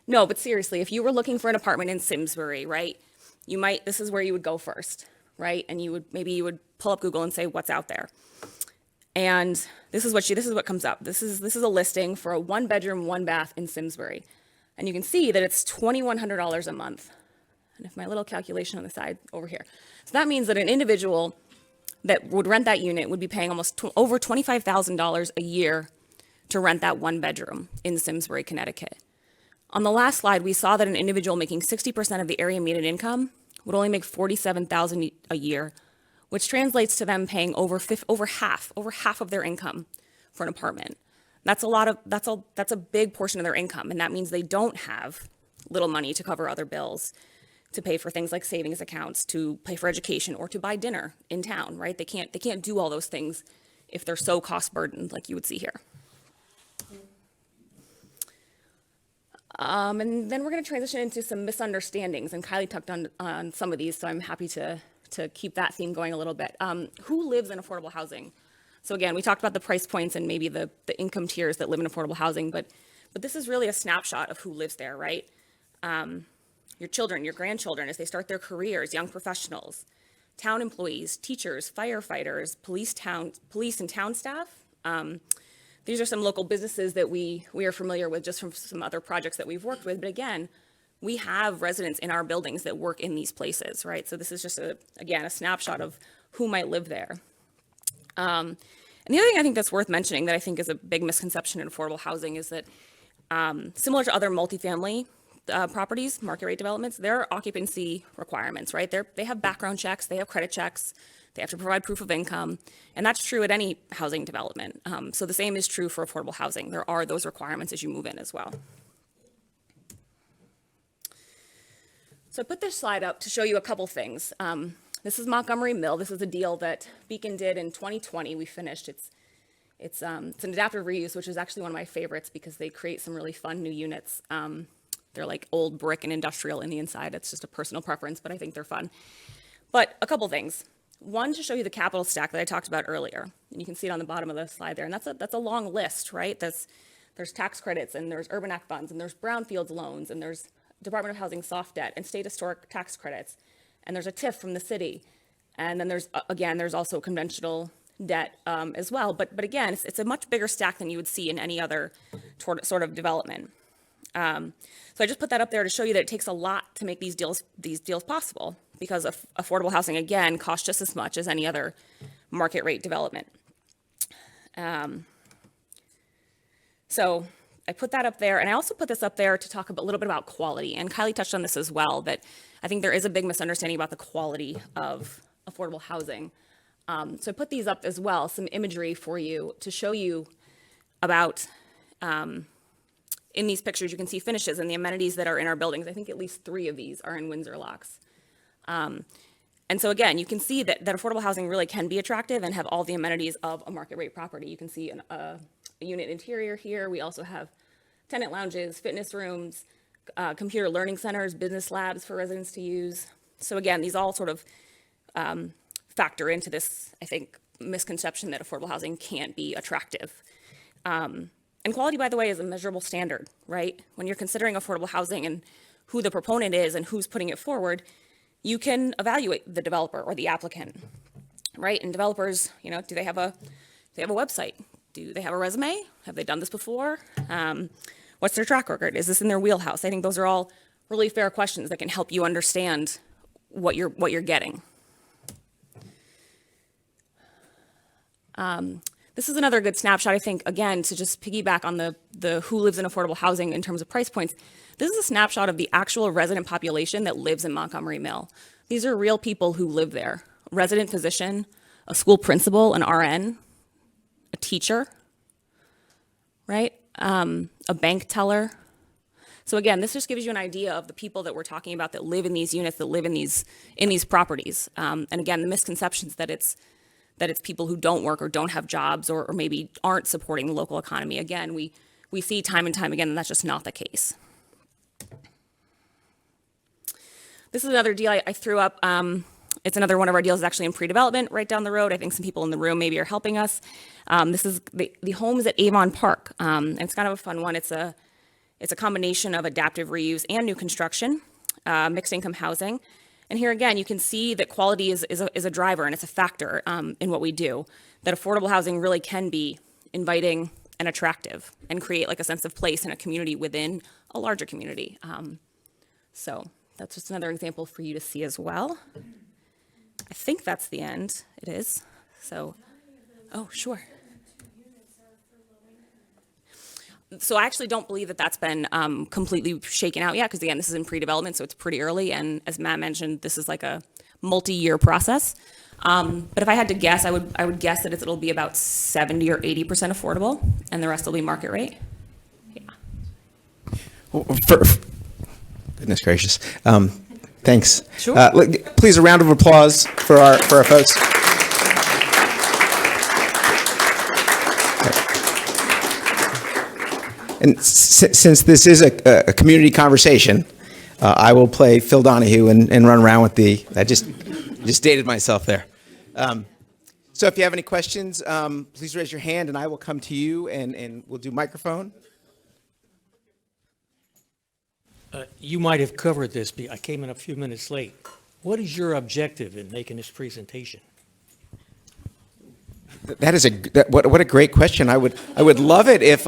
no, but seriously, if you were looking for an apartment in Simsbury, right, this is where you would go first, right? And maybe you would pull up Google and say, what's out there? And this is what comes up. This is a listing for a 1-bedroom, 1-bath in Simsbury. And you can see that it's $2,100 a month. And if my little calculation on the side over here. So that means that an individual that would rent that unit would be paying almost over $25,000 a year to rent that 1-bedroom in Simsbury, Connecticut. On the last slide, we saw that an individual making 60% of the area median income would only make $47,000 a year, which translates to them paying over half of their income for an apartment. That's a big portion of their income, and that means they don't have little money to cover other bills, to pay for things like savings accounts, to pay for education, or to buy dinner in town, right? They can't do all those things if they're so cost burdened like you would see here. And then we're going to transition into some misunderstandings, and Kylie touched on some of these, so I'm happy to keep that theme going a little bit. Who lives in affordable housing? So again, we talked about the price points and maybe the income tiers that live in affordable housing, but this is really a snapshot of who lives there, right? Your children, your grandchildren, as they start their careers, young professionals, town employees, teachers, firefighters, police and town staff. These are some local businesses that we are familiar with just from some other projects that we've worked with. But again, we have residents in our buildings that work in these places, right? So this is just, again, a snapshot of who might live there. And the other thing I think that's worth mentioning that I think is a big misconception in affordable housing is that similar to other multifamily properties, market rate developments, there are occupancy requirements, right? They have background checks, they have credit checks, they have to provide proof of income, and that's true at any housing development. So the same is true for affordable housing. There are those requirements as you move in as well. So I put this slide up to show you a couple things. This is Montgomery Mill. This is a deal that Beacon did in 2020. We finished. It's an adaptive reuse, which is actually one of my favorites because they create some really fun new units. They're like old brick and industrial in the inside. It's just a personal preference, but I think they're fun. But a couple things. One, to show you the capital stack that I talked about earlier. And you can see it on the bottom of the slide there. And that's a long list, right? There's tax credits, and there's Urban Act funds, and there's brownfields loans, and there's Department of Housing soft debt, and state historic tax credits. And there's a TIF from the city. And then there's also conventional debt as well. But again, it's a much bigger stack than you would see in any other sort of development. So I just put that up there to show you that it takes a lot to make these deals possible, because affordable housing, again, costs just as much as any other market rate development. So I put that up there, and I also put this up there to talk a little bit about quality, and Kylie touched on this as well, that I think there is a big misunderstanding about the quality of affordable housing. So I put these up as well, some imagery for you to show you about, in these pictures, you can see finishes and the amenities that are in our buildings. I think at least 3 of these are in Windsor locks. And so again, you can see that affordable housing really can be attractive and have all the amenities of a market rate property. You can see a unit interior here. We also have tenant lounges, fitness rooms, computer learning centers, business labs for residents to use. So again, these all sort of factor into this, I think, misconception that affordable housing can't be attractive. And quality, by the way, is a measurable standard, right? When you're considering affordable housing and who the proponent is and who's putting it forward, you can evaluate the developer or the applicant, right? And developers, do they have a website? Do they have a resume? Have they done this before? What's their track record? Is this in their wheelhouse? I think those are all really fair questions that can help you understand what you're getting. This is another good snapshot, I think, again, to just piggyback on the who lives in affordable housing in terms of price points. This is a snapshot of the actual resident population that lives in Montgomery Mill. These are real people who live there. A resident physician, a school principal, an RN, a teacher, right? A bank teller. So again, this just gives you an idea of the people that we're talking about that live in these units, that live in these properties. And again, the misconceptions that it's people who don't work or don't have jobs or maybe aren't supporting the local economy. Again, we see time and time again that that's just not the case. This is another deal I threw up. It's another one of our deals that's actually in pre-development right down the road. I think some people in the room maybe are helping us. This is the homes at Avon Park. And it's kind of a fun one. It's a combination of adaptive reuse and new construction, mixed income housing. And here again, you can see that quality is a driver and it's a factor in what we do. That affordable housing really can be inviting and attractive and create like a sense of place in a community within a larger community. So that's just another example for you to see as well. I think that's the end. It is. So, oh, sure. So I actually don't believe that that's been completely shaken out yet, because again, this is in pre-development, so it's pretty early. And as Matt mentioned, this is like a multi-year process. But if I had to guess, I would guess that it'll be about 70 or 80% affordable, and the rest will be market rate. Yeah. Well, goodness gracious. Thanks. Sure. Please, a round of applause for our folks. And since this is a community conversation, I will play Phil Donahue and run around with I just dated myself there. So if you have any questions, please raise your hand and I will come to you and we'll do microphone. You might have covered this, but I came in a few minutes late. What is your objective in making this presentation? That is what a great question. I would love it if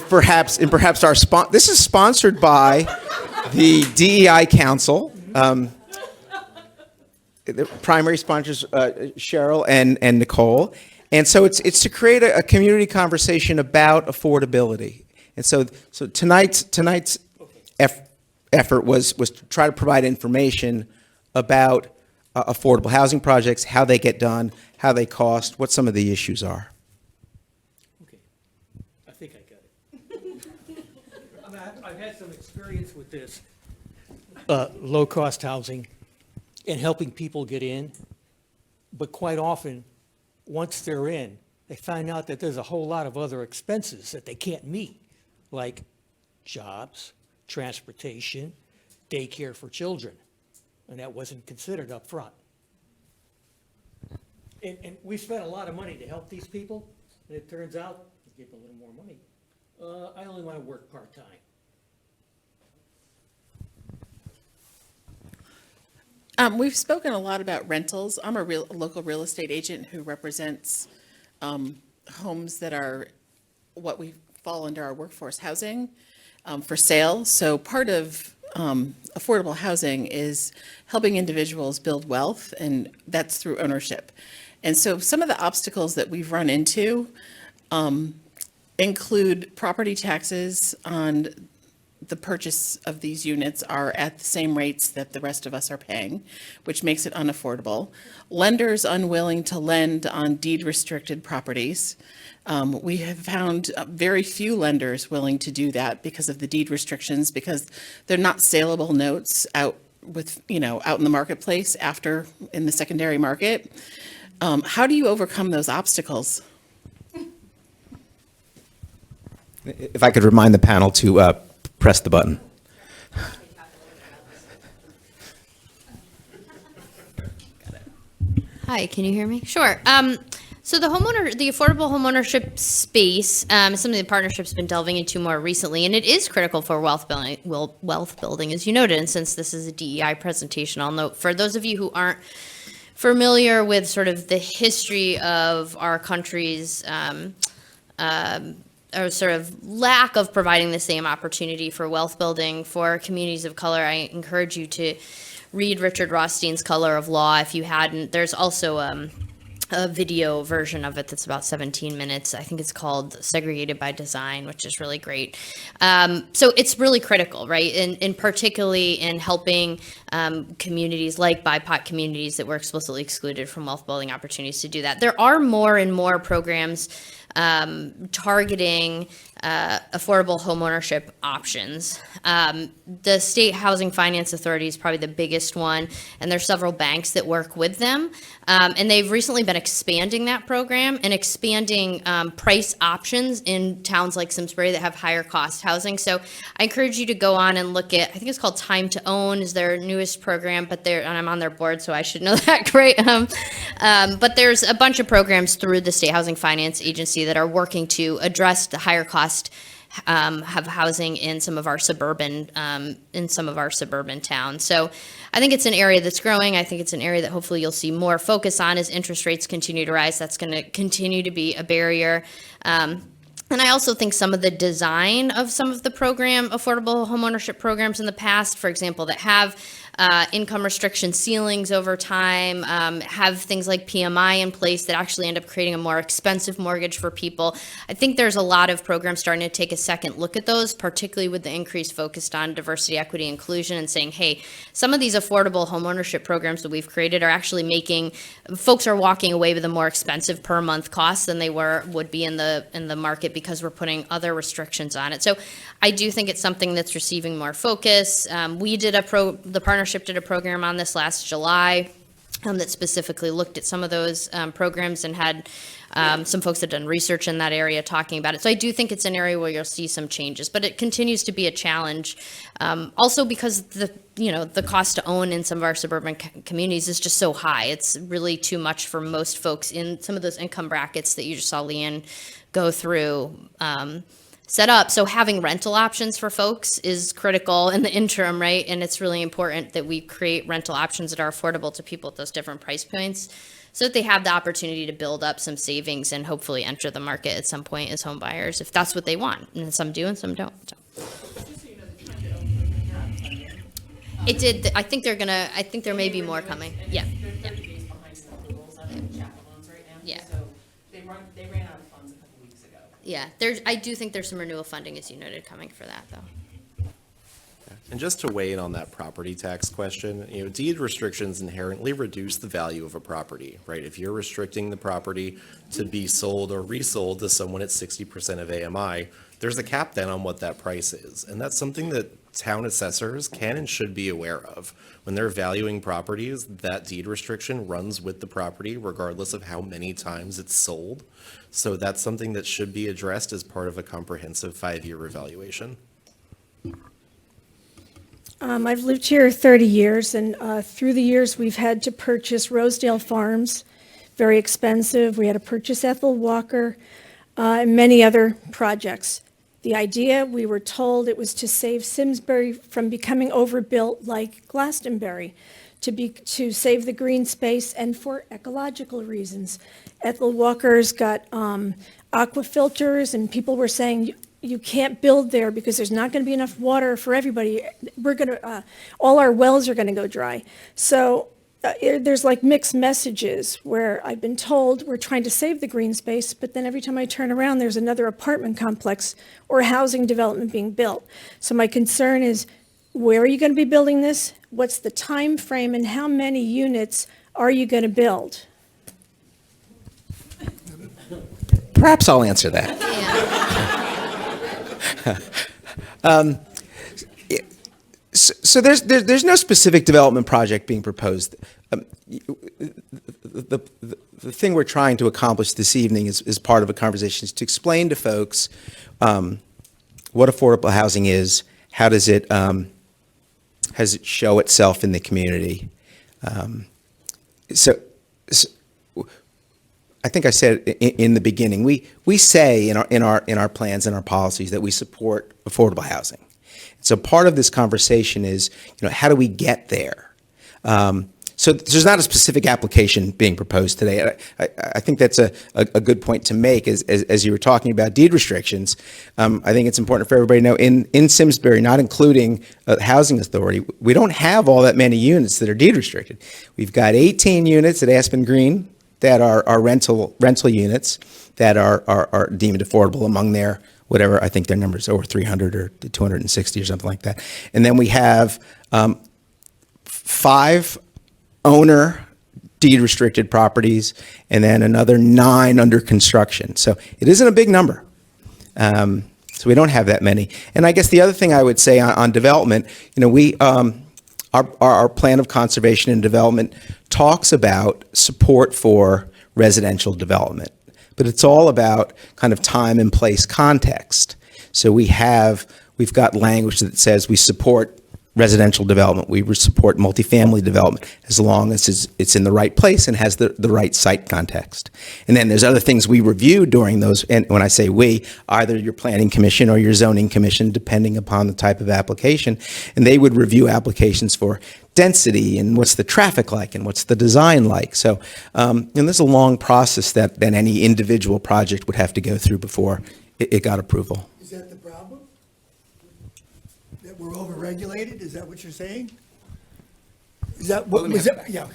perhaps this is sponsored by the DEI Council. The primary sponsors Cheryl and Nicole, and so it's to create a community conversation about affordability. And so tonight's effort was to try to provide information about affordable housing projects, how they get done, how they cost, what some of the issues are. Okay, I think I got it. I mean, I've had some experience with this low-cost housing and helping people get in, but quite often, once they're in, they find out that there's a whole lot of other expenses that they can't meet, like jobs, transportation, daycare for children, and that wasn't considered up front. And we spent a lot of money to help these people, and it turns out, to get a little more money, I only want to work part-time. We've spoken a lot about rentals. I'm a local real estate agent who represents homes that are what we fall under our workforce housing for sale. So part of affordable housing is helping individuals build wealth, and that's through ownership. And so some of the obstacles that we've run into include property taxes on the purchase of these units are at the same rates that the rest of us are paying, which makes it unaffordable. Lenders unwilling to lend on deed-restricted properties. We have found very few lenders willing to do that because of the deed restrictions, because they're not saleable notes out in the marketplace after in the secondary market. How do you overcome those obstacles? If I could remind the panel to press the button. Hi, can you hear me? Sure. So the affordable homeownership space is something the partnership's been delving into more recently, and it is critical for wealth building, as you noted. And since this is a DEI presentation, I'll note for those of you who aren't familiar with sort of the history of our country's or sort of lack of providing the same opportunity for wealth building for communities of color, I encourage you to read Richard Rothstein's Color of Law if you hadn't. There's also a video version of it that's about 17 minutes. I think it's called Segregated by Design, which is really great. So it's really critical, right? And particularly in helping communities like BIPOC communities that were explicitly excluded from wealth building opportunities to do that. There are more and more programs targeting affordable homeownership options. The State Housing Finance Authority is probably the biggest one, and there's several banks that work with them. And they've recently been expanding that program and expanding price options in towns like Simsbury that have higher cost housing. So I encourage you to go on and look at, I think it's called Time to Own is their newest program, but and I'm on their board, so I should know that, right? But there's a bunch of programs through the State Housing Finance Agency that are working to address the higher cost have housing in some of our suburban towns. So I think it's an area that's growing. I think it's an area that hopefully you'll see more focus on as interest rates continue to rise. That's going to continue to be a barrier. And I also think some of the design of some of the affordable homeownership programs in the past, for example, that have income restriction ceilings over time, have things like PMI in place that actually end up creating a more expensive mortgage for people. I think there's a lot of programs starting to take a second look at those, particularly with the increase focused on diversity, equity, inclusion, and saying, hey, some of these affordable homeownership programs that we've created are actually making, folks are walking away with a more expensive per month cost than they would be in the market because we're putting other restrictions on it. So I do think it's something that's receiving more focus. We did the partnership did a program on this last July that specifically looked at some of those programs and had some folks that done research in that area talking about it. So I do think it's an area where you'll see some changes, but it continues to be a challenge. Also because the cost to own in some of our suburban communities is just so high. It's really too much for most folks in some of those income brackets that you just saw Leanne go through. Set up. So having rental options for folks is critical in the interim, right? And it's really important that we create rental options that are affordable to people at those different price points so that they have the opportunity to build up some savings and hopefully enter the market at some point as home buyers, if that's what they want. And some do and some don't. So. It did. I think there may be more coming. Yeah. Yeah. Yeah. They ran out of funds a couple weeks ago. Yeah, I do think there's some renewal funding, as you noted, coming for that, though. And just to weigh in on that property tax question, deed restrictions inherently reduce the value of a property, right? If you're restricting the property to be sold or resold to someone at 60% of AMI, there's a cap then on what that price is. And that's something that town assessors can and should be aware of. When they're valuing properties, that deed restriction runs with the property regardless of how many times it's sold. So that's something that should be addressed as part of a comprehensive 5-year evaluation. I've lived here 30 years, and through the years, we've had to purchase Rosedale Farms, very expensive. We had to purchase Ethel Walker, and many other projects. The idea, we were told it was to save Simsbury from becoming overbuilt like Glastonbury, to save the green space and for ecological reasons. Ethel Walker's got aqua filters, and people were saying, you can't build there because there's not going to be enough water for everybody. All our wells are going to go dry. So there's like mixed messages where I've been told we're trying to save the green space, but then every time I turn around, there's another apartment complex or housing development being built. So my concern is, where are you going to be building this? What's the time frame, and how many units are you going to build? Perhaps I'll answer that. So there's no specific development project being proposed. The thing we're trying to accomplish this evening is part of a conversation is to explain to folks what affordable housing is, how does it show itself in the community. So I think I said in the beginning, we say in our plans and our policies that we support affordable housing. So part of this conversation is, how do we get there? So there's not a specific application being proposed today. I think that's a good point to make as you were talking about deed restrictions. I think it's important for everybody to know in Simsbury, not including Housing Authority, we don't have all that many units that are deed restricted. We've got 18 units at Aspen Green that are rental units that are deemed affordable among their, whatever, I think their number is over 300 or 260 or something like that. And then we have 5 owner deed restricted properties, and then another 9 under construction. So it isn't a big number. So we don't have that many. And I guess the other thing I would say on development, our plan of conservation and development talks about support for residential development, but it's all about kind of time and place context. So we've got language that says we support residential development, we support multifamily development as long as it's in the right place and has the right site context. And then there's other things we review during those, and when I say we, either your planning commission or your zoning commission, depending upon the type of application, and they would review applications for density and what's the traffic like and what's the design like. So, and there's a long process that any individual project would have to go through before it got approval. Is that the problem? That we're overregulated? Is that what you're saying? Is that what was that? Yeah.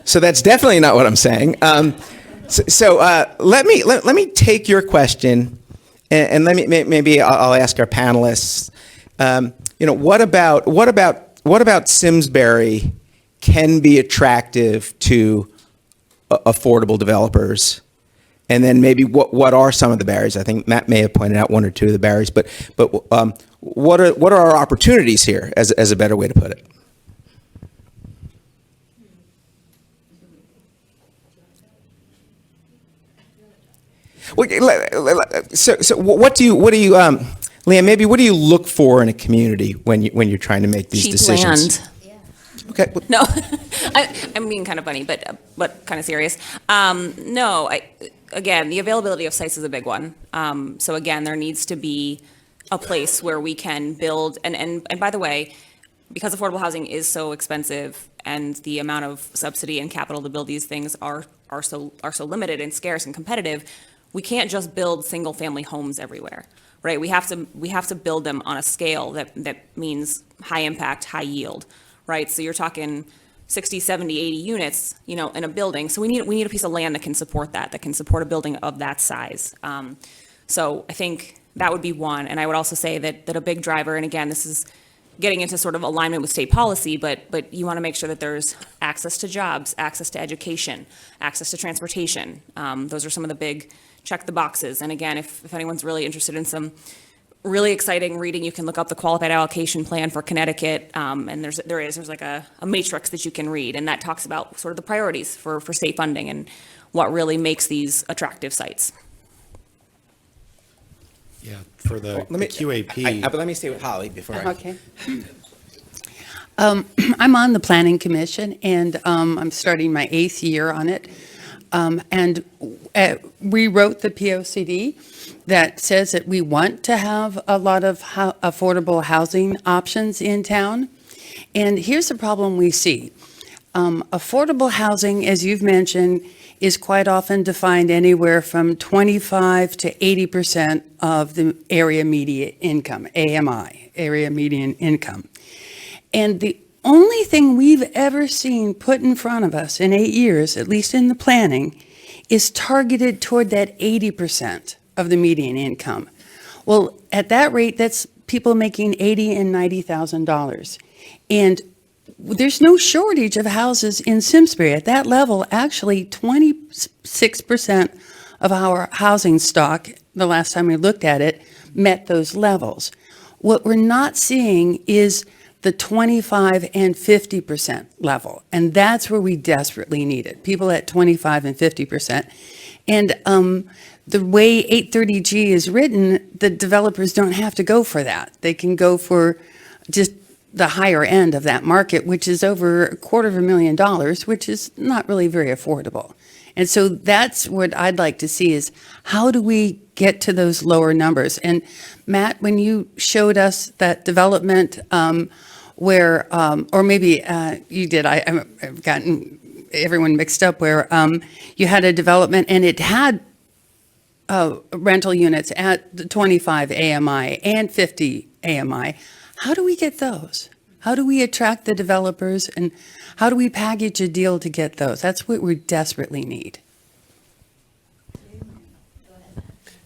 So that's definitely not what I'm saying. Let me take your question, and maybe I'll ask our panelists. What about Simsbury can be attractive to affordable developers? And then maybe what are some of the barriers? I think Matt may have pointed out 1 or 2 of the barriers, but what are our opportunities here, as a better way to put it? So what do you Leanne, maybe what do you look for in a community when you're trying to make these Cheap decisions? land. Okay. No, I'm being kind of funny, but kind of serious. No, again, the availability of sites is a big one. So again, there needs to be a place where we can build, and by the way, because affordable housing is so expensive and the amount of subsidy and capital to build these things are so limited and scarce and competitive, we can't just build single family homes everywhere, right? We have to build them on a scale that means high impact, high yield, right? So you're talking 60, 70, 80 units, in a building. So we need a piece of land that can support that can support a building of that size. So I think that would be one. And I would also say that a big driver, and again, this is getting into sort of alignment with state policy, but you want to make sure that there's access to jobs, access to education, access to transportation. Those are some of the big check the boxes. And again, if anyone's really interested in some really exciting reading, you can look up the qualified allocation plan for Connecticut. And there's like a matrix that you can read, and that talks about sort of the priorities for state funding and what really makes these attractive sites. Yeah, for the QAP. But let me stay with Holly before I. Okay. I'm on the Planning Commission, and I'm starting my 8th year on it. And we wrote the POCD that says that we want to have a lot of affordable housing options in town. And here's the problem we see. Affordable housing, as you've mentioned, is quite often defined anywhere from 25 to 80% of the area median income, AMI, area median income. And the only thing we've ever seen put in front of us in 8 years, at least in the planning, is targeted toward that 80% of the median income. Well, at that rate, that's people making $80,000 and $90,000. And there's no shortage of houses in Simsbury. At that level, actually, 26% of our housing stock, the last time we looked at it, met those levels. What we're not seeing is the 25 and 50% level. And that's where we desperately need it. People at 25 and 50%. And the way 830G is written, the developers don't have to go for that. They can go for just the higher end of that market, which is over $250,000, which is not really very affordable. And so that's what I'd like to see is how do we get to those lower numbers? And Matt, when you showed us that development where, or maybe you did, I've gotten everyone mixed up, where you had a development and it had rental units at the 25 AMI and 50 AMI. How do we get those? How do we attract the developers, and how do we package a deal to get those? That's what we desperately need.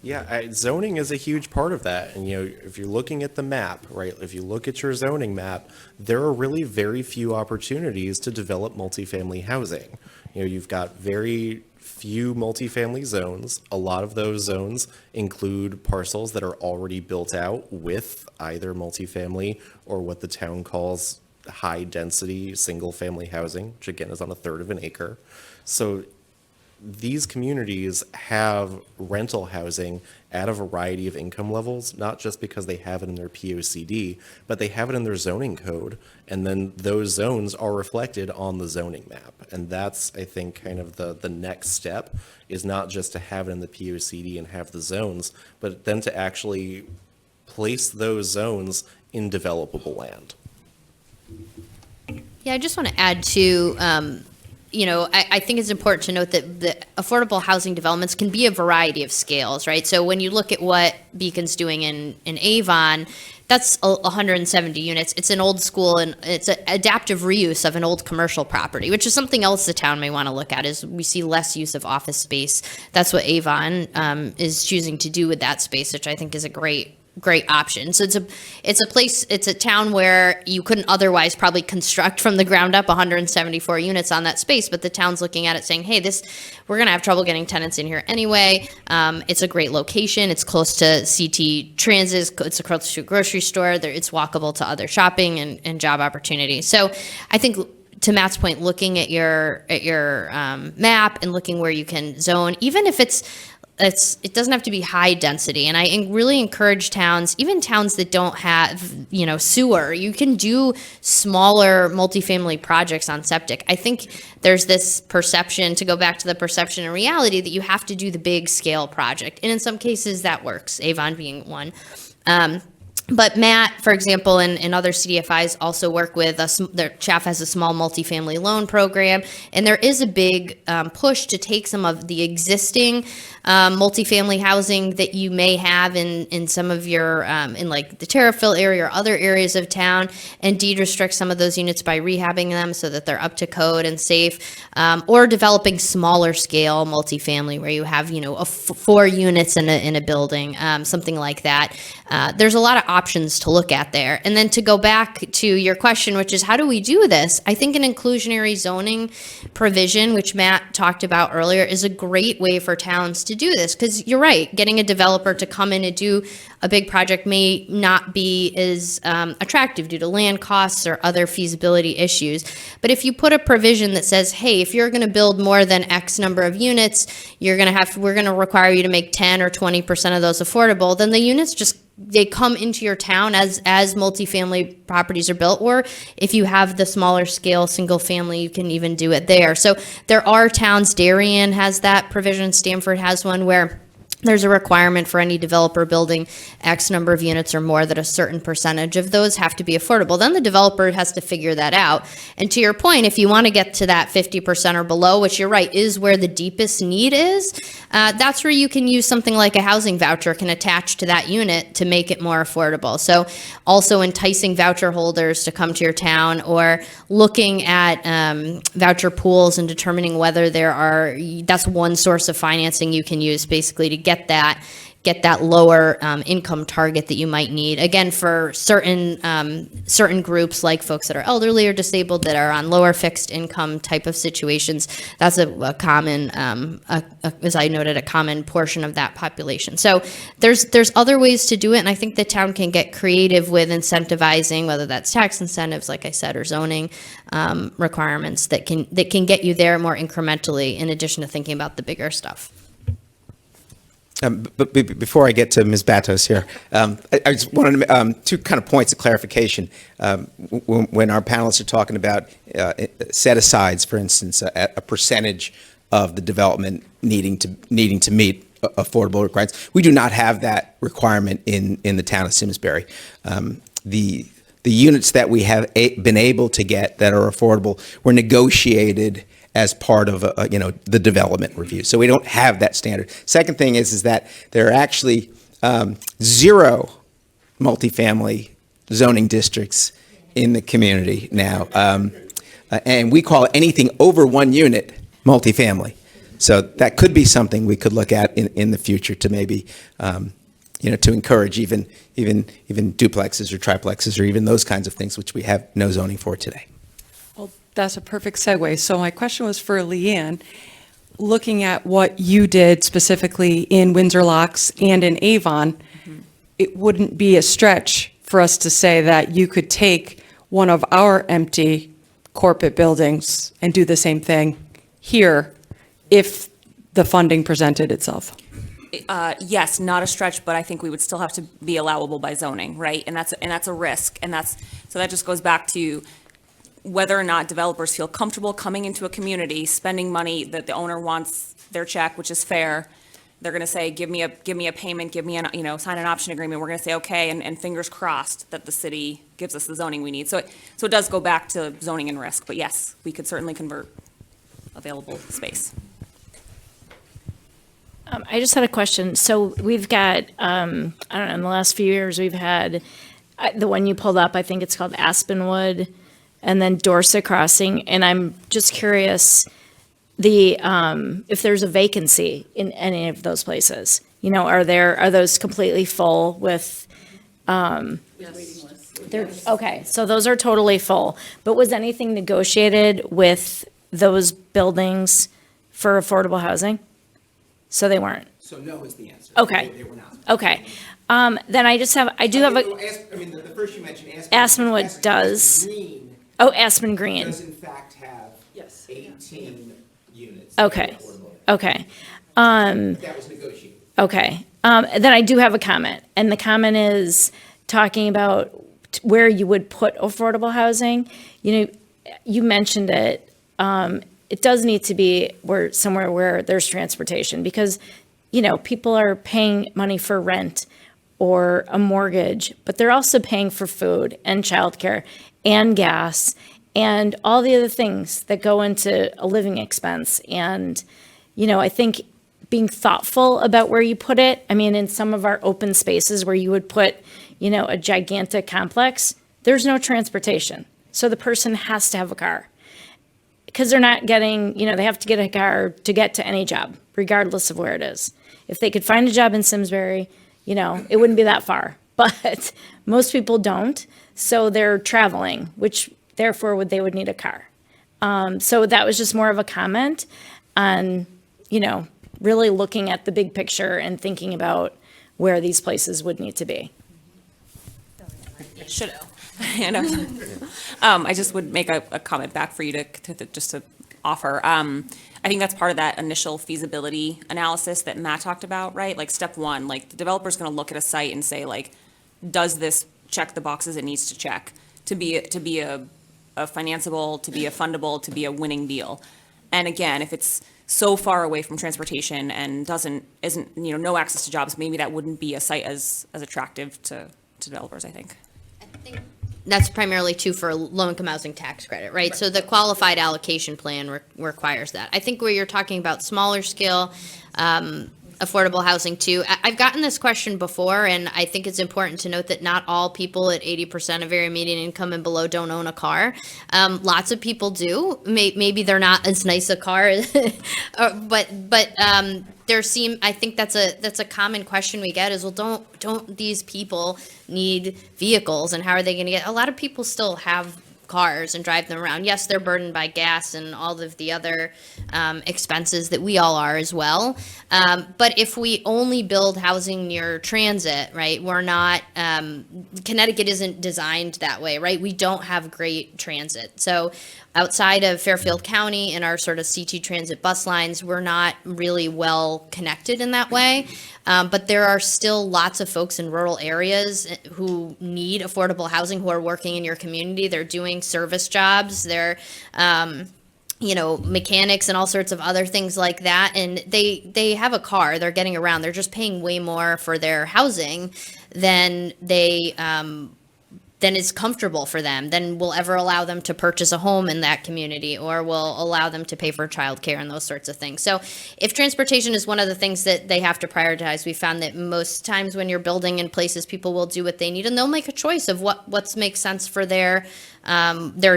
Yeah, zoning is a huge part of that. And, if you're looking at the map, right, if you look at your zoning map, there are really very few opportunities to develop multifamily housing. You've got very few multifamily zones. A lot of those zones include parcels that are already built out with either multifamily or what the town calls high-density, single-family housing, which again is on a third of an acre. So these communities have rental housing at a variety of income levels, not just because they have it in their POCD, but they have it in their zoning code. And then those zones are reflected on the zoning map. And that's, I think, kind of the next step, is not just to have it in the POCD and have the zones, but then to actually place those zones in developable land. Yeah, I just want to add to, I think it's important to note that the affordable housing developments can be a variety of scales, right? So when you look at what Beacon's doing in Avon, that's 170 units. It's an old school, and it's an adaptive reuse of an old commercial property, which is something else the town may want to look at. Is we see less use of office space. That's what Avon is choosing to do with that space, which I think is a great option. So it's a town where you couldn't otherwise probably construct from the ground up 174 units on that space, but the town's looking at it saying, hey, we're going to have trouble getting tenants in here anyway. It's a great location. It's close to CT Transit. It's close to a grocery store. It's walkable to other shopping and job opportunities. So I think, to Matt's point, looking at your map and looking where you can zone, even if it doesn't have to be high density. And I really encourage towns, even towns that don't have, sewer, you can do smaller multifamily projects on septic. I think there's this perception, to go back to the perception and reality, that you have to do the big scale project. And in some cases that works, Avon being one. But Matt, for example, and other CDFIs also work with us. Their CHAF has a small multifamily loan program, and there is a big push to take some of the existing multifamily housing that you may have in some of your, in like the Terriffill area or other areas of town, and deed restrict some of those units by rehabbing them so that they're up to code and safe, or developing smaller scale multifamily where you have, 4 units in a building, something like that. There's a lot of options to look at there. And then to go back to your question, which is how do we do this? I think an inclusionary zoning provision, which Matt talked about earlier, is a great way for towns to do this. Because you're right, getting a developer to come in and do a big project may not be as attractive due to land costs or other feasibility issues. But if you put a provision that says, hey, if you're going to build more than X number of units, we're going to require you to make 10 or 20% of those affordable, then the units they come into your town as multifamily properties are built, or if you have the smaller scale single family, you can even do it there. So there are towns, Darien has that provision, Stamford has one, where there's a requirement for any developer building X number of units or more that a certain percentage of those have to be affordable. Then the developer has to figure that out. And to your point, if you want to get to that 50% or below, which you're right, is where the deepest need is, that's where you can use something like a housing voucher can attach to that unit to make it more affordable. So also enticing voucher holders to come to your town, or looking at voucher pools and determining whether that's one source of financing you can use basically to get that lower income target that you might need. Again, for certain groups, like folks that are elderly or disabled that are on lower fixed income type of situations, that's a common, as I noted, a common portion of that population. So there's other ways to do it, and I think the town can get creative with incentivizing, whether that's tax incentives, like I said, or zoning requirements that can get you there more incrementally, in addition to thinking about the bigger stuff. But before I get to Ms. Batos here, I just wanted to, 2 kind of points of clarification. When our panelists are talking about set-asides, for instance, a percentage of the development needing to meet affordable requirements, we do not have that requirement in the town of Simsbury. The units that we have been able to get that are affordable were negotiated as part of the development review. So we don't have that standard. Second thing is that there are actually 0 multifamily zoning districts in the community now. And we call anything over 1 unit multifamily. So that could be something we could look at in the future to maybe, to encourage even duplexes or triplexes or even those kinds of things, which we have no zoning for today. Well, that's a perfect segue. So my question was for Leanne. Looking at what you did specifically in Windsor Locks and in Avon, it wouldn't be a stretch for us to say that you could take one of our empty corporate buildings and do the same thing here if the funding presented itself. Yes, not a stretch, but I think we would still have to be allowable by zoning, right? And that's a risk, so that just goes back to whether or not developers feel comfortable coming into a community, spending money that the owner wants their check, which is fair. They're gonna say, give me a payment, sign an option agreement. We're gonna say, okay, and fingers crossed that the city gives us the zoning we need. So it does go back to zoning and risk, but yes, we could certainly convert available space. I just had a question. So we've got, I don't know, in the last few years, we've had the one you pulled up, I think it's called Aspenwood, and then Dorset Crossing. And I'm just curious, if there's a vacancy in any of those places, are those completely full with, okay, so those are totally full. But was anything negotiated with those buildings for affordable housing? So they weren't? So no is the answer. Okay. They were not. Okay. Then I do have a, The first you mentioned, Aspenwood does. Green Oh, Aspen Green. does in fact have 18 units. Okay. Okay. That was negotiated. Okay. Then I do have a comment, and the comment is talking about where you would put affordable housing. You mentioned it. It does need to be somewhere where there's transportation, because, people are paying money for rent or a mortgage, but they're also paying for food and childcare and gas and all the other things that go into a living expense. And, I think being thoughtful about where you put it, in some of our open spaces where you would put, a gigantic complex, there's no transportation. So the person has to have a car, because they're not getting, they have to get a car to get to any job, regardless of where it is. If they could find a job in Simsbury, it wouldn't be that far. But most people don't, so they're traveling, which therefore they would need a car. So that was just more of a comment on, really looking at the big picture and thinking about where these places would need to be. Should I just would make a comment back for you to offer. I think that's part of that initial feasibility analysis that Matt talked about, right? Like step one, like the developer's going to look at a site and say, like, does this check the boxes it needs to check to be a financeable, to be a fundable, to be a winning deal? And again, if it's so far away from transportation and isn't no access to jobs, maybe that wouldn't be a site as attractive to developers, I think. I think that's primarily too for a low-income housing tax credit, right? So the qualified allocation plan requires that. I think where you're talking about smaller scale, affordable housing too. I've gotten this question before, and I think it's important to note that not all people at 80% of area median income and below don't own a car. Lots of people do. Maybe they're not as nice a car, but I think that's a common question we get is, well, don't these people need vehicles, and how are they going to get? A lot of people still have cars and drive them around. Yes, they're burdened by gas and all of the other expenses that we all are as well. But if we only build housing near transit, right, we're not, Connecticut isn't designed that way, right? We don't have great transit. So outside of Fairfield County and our sort of CT transit bus lines, we're not really well connected in that way. But there are still lots of folks in rural areas who need affordable housing, who are working in your community. They're doing service jobs. They're, mechanics and all sorts of other things like that. And they have a car. They're getting around. They're just paying way more for their housing than they then is comfortable for them, then will ever allow them to purchase a home in that community, or will allow them to pay for childcare and those sorts of things. So if transportation is one of the things that they have to prioritize, we found that most times when you're building in places, people will do what they need, and they'll make a choice of what makes sense for their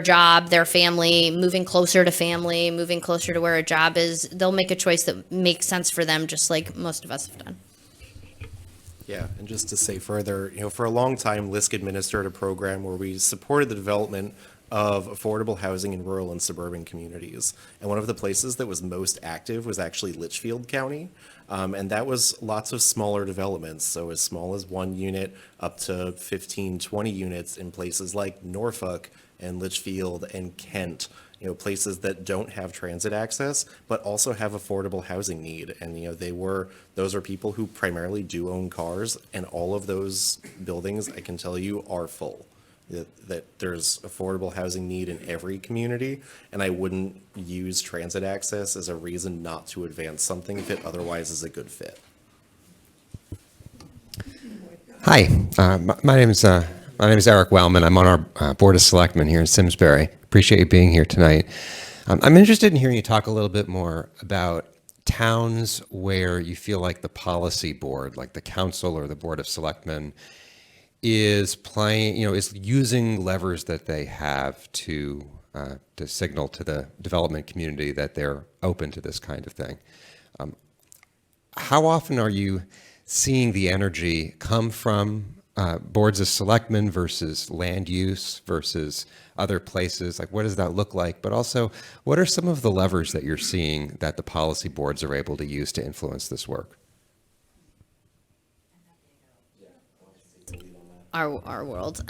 job, their family, moving closer to family, moving closer to where a job is. They'll make a choice that makes sense for them, just like most of us have done. Yeah, and just to say further, for a long time, LISC administered a program where we supported the development of affordable housing in rural and suburban communities. And one of the places that was most active was actually Litchfield County. And that was lots of smaller developments, so as small as 1 unit up to 15, 20 units in places like Norfolk and Litchfield and Kent. Places that don't have transit access, but also have affordable housing need. And, those are people who primarily do own cars, and all of those buildings, I can tell you, are full. That there's affordable housing need in every community, and I wouldn't use transit access as a reason not to advance something if it otherwise is a good fit. Hi, my name is Eric Wellman. I'm on our Board of Selectmen here in Simsbury. Appreciate you being here tonight. I'm interested in hearing you talk a little bit more about towns where you feel like the policy board, like the council or the Board of Selectmen, is playing, is using levers that they have to signal to the development community that they're open to this kind of thing. How often are you seeing the energy come from boards of selectmen versus land use versus other places? Like, what does that look like? But also, what are some of the levers that you're seeing that the policy boards are able to use to influence this work? Our world.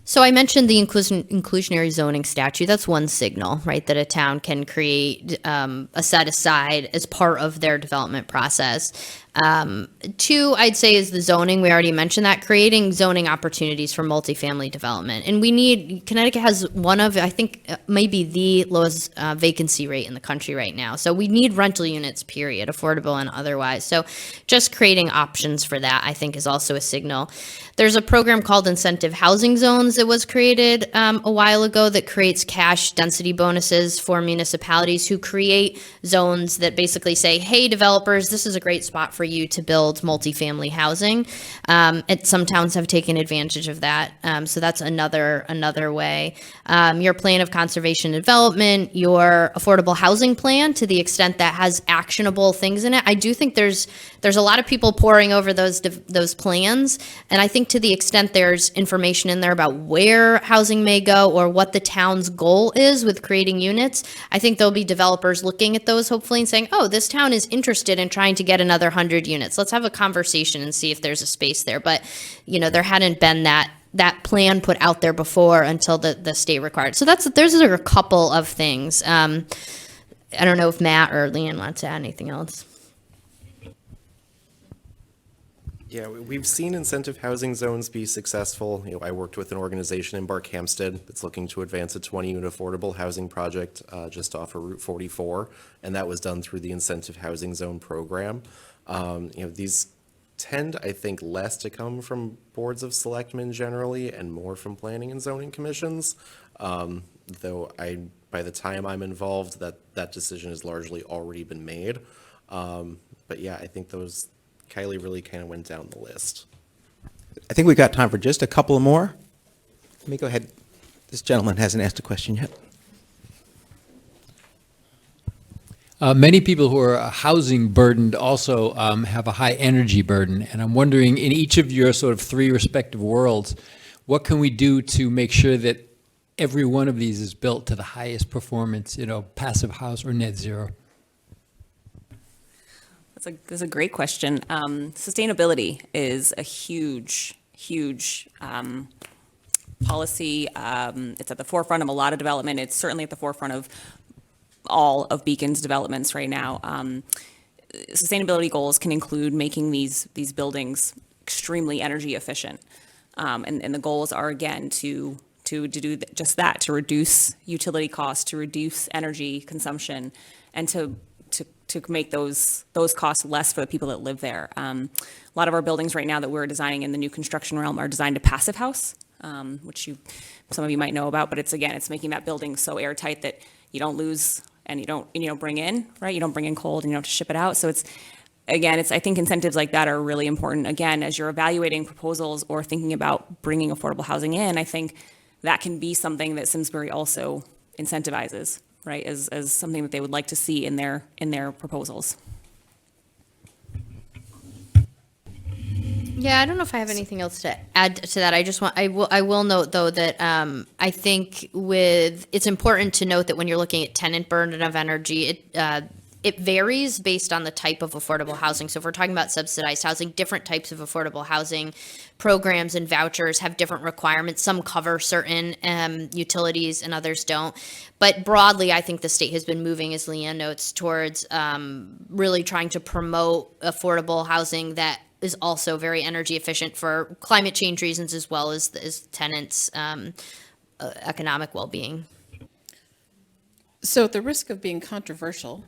So I mentioned the inclusionary zoning statute. That's one signal, right, that a town can create a set aside as part of their development process. 2, I'd say, is the zoning. We already mentioned that, creating zoning opportunities for multifamily development. And Connecticut has one of, I think, maybe the lowest vacancy rate in the country right now. So we need rental units, period, affordable and otherwise. So just creating options for that, I think, is also a signal. There's a program called Incentive Housing Zones that was created a while ago that creates cash density bonuses for municipalities who create zones that basically say, hey, developers, this is a great spot for you to build multifamily housing. And some towns have taken advantage of that. So that's another way. Your plan of conservation and development, your affordable housing plan, to the extent that has actionable things in it. I do think there's a lot of people poring over those plans. And I think to the extent there's information in there about where housing may go or what the town's goal is with creating units, I think there'll be developers looking at those hopefully and saying, oh, this town is interested in trying to get another 100 units. Let's have a conversation and see if there's a space there. But, there hadn't been that plan put out there before until the state required. So those are a couple of things. I don't know if Matt or Leanne wants to add anything else. Yeah, we've seen incentive housing zones be successful. I worked with an organization in Barkhamsted that's looking to advance a 20-unit affordable housing project just off of Route 44, and that was done through the incentive housing zone program. These tend, I think, less to come from boards of selectmen generally and more from planning and zoning commissions, though by the time I'm involved, that decision has largely already been made. But yeah, I think Kylie really kind of went down the list. I think we've got time for just a couple more. Let me go ahead. This gentleman hasn't asked a question yet. Many people who are housing burdened also have a high energy burden. And I'm wondering, in each of your sort of 3 respective worlds, what can we do to make sure that every one of these is built to the highest performance, passive house or net zero? That's a great question. Sustainability is a huge policy. It's at the forefront of a lot of development. It's certainly at the forefront of all of Beacon's developments right now. Sustainability goals can include making these buildings extremely energy efficient. And the goals are, again, to do just that, to reduce utility costs, to reduce energy consumption, and to make those costs less for the people that live there. A lot of our buildings right now that we're designing in the new construction realm are designed to passive house. which some of you might know about, but it's making that building so airtight that you don't lose and you don't bring in, right? You don't bring in cold and you don't have to ship it out. So I think incentives like that are really important. Again, as you're evaluating proposals or thinking about bringing affordable housing in, I think that can be something that Simsbury also incentivizes, right? As something that they would like to see in their proposals. Yeah, I don't know if I have anything else to add to that. I will note though that I think it's important to note that when you're looking at tenant burden of energy, it varies based on the type of affordable housing. So if we're talking about subsidized housing, different types of affordable housing programs and vouchers have different requirements. Some cover certain utilities and others don't. But broadly, I think the state has been moving, as Leanne notes, towards really trying to promote affordable housing that is also very energy efficient for climate change reasons as well as tenants' economic well-being. So at the risk of being controversial,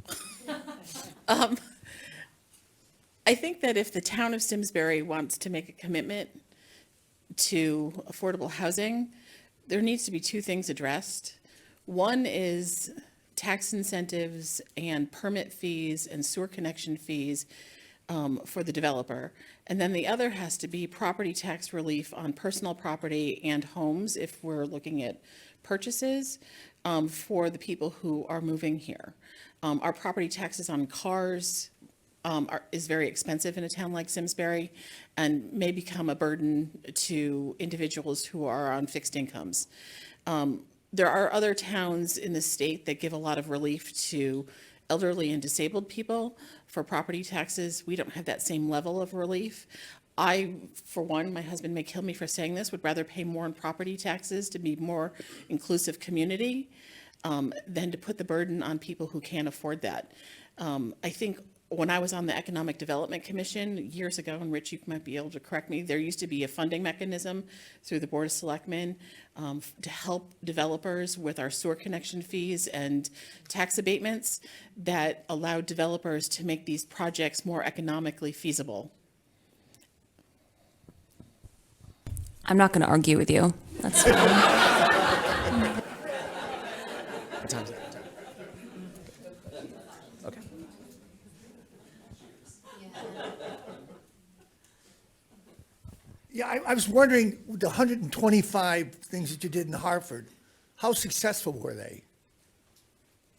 I think that if the town of Simsbury wants to make a commitment to affordable housing, there needs to be two things addressed. One is tax incentives and permit fees and sewer connection fees for the developer. And then the other has to be property tax relief on personal property and homes if we're looking at purchases for the people who are moving here. Our property taxes on cars is very expensive in a town like Simsbury and may become a burden to individuals who are on fixed incomes. There are other towns in the state that give a lot of relief to elderly and disabled people for property taxes. We don't have that same level of relief. I, for one, my husband may kill me for saying this, would rather pay more in property taxes to be more inclusive community than to put the burden on people who can't afford that. I think when I was on the Economic Development Commission years ago, and Rich, you might be able to correct me, there used to be a funding mechanism through the Board of Selectmen to help developers with our sewer connection fees and tax abatements that allowed developers to make these projects more economically feasible. I'm not going to argue with you. That's fine. Okay. Yeah, I was wondering, the 125 things that you did in Hartford, how successful were they?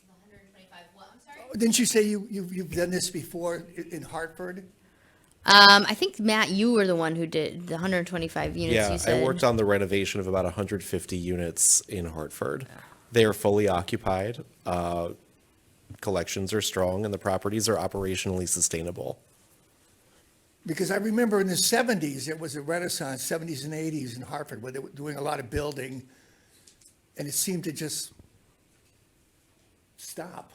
125 what? I'm sorry? Didn't you say you've done this before in Hartford? I think, Matt, you were the one who did the 125 units, Yeah, you said. I worked on the renovation of about 150 units in Hartford. They are fully occupied. Collections are strong, and the properties are operationally sustainable. Because I remember in the 70s, there was a renaissance, 70s and 80s in Hartford, where they were doing a lot of building, and it seemed to just stop.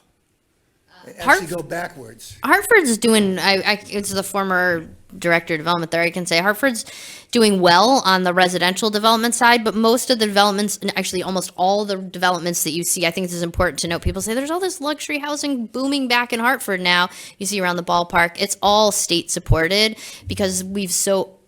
And actually go backwards. Hartford's doing, it's the former director of development there, I can say Hartford's doing well on the residential development side, but most of the developments, and actually almost all the developments that you see, I think this is important to note. People say there's all this luxury housing booming back in Hartford now. You see around the ballpark, it's all state supported because we've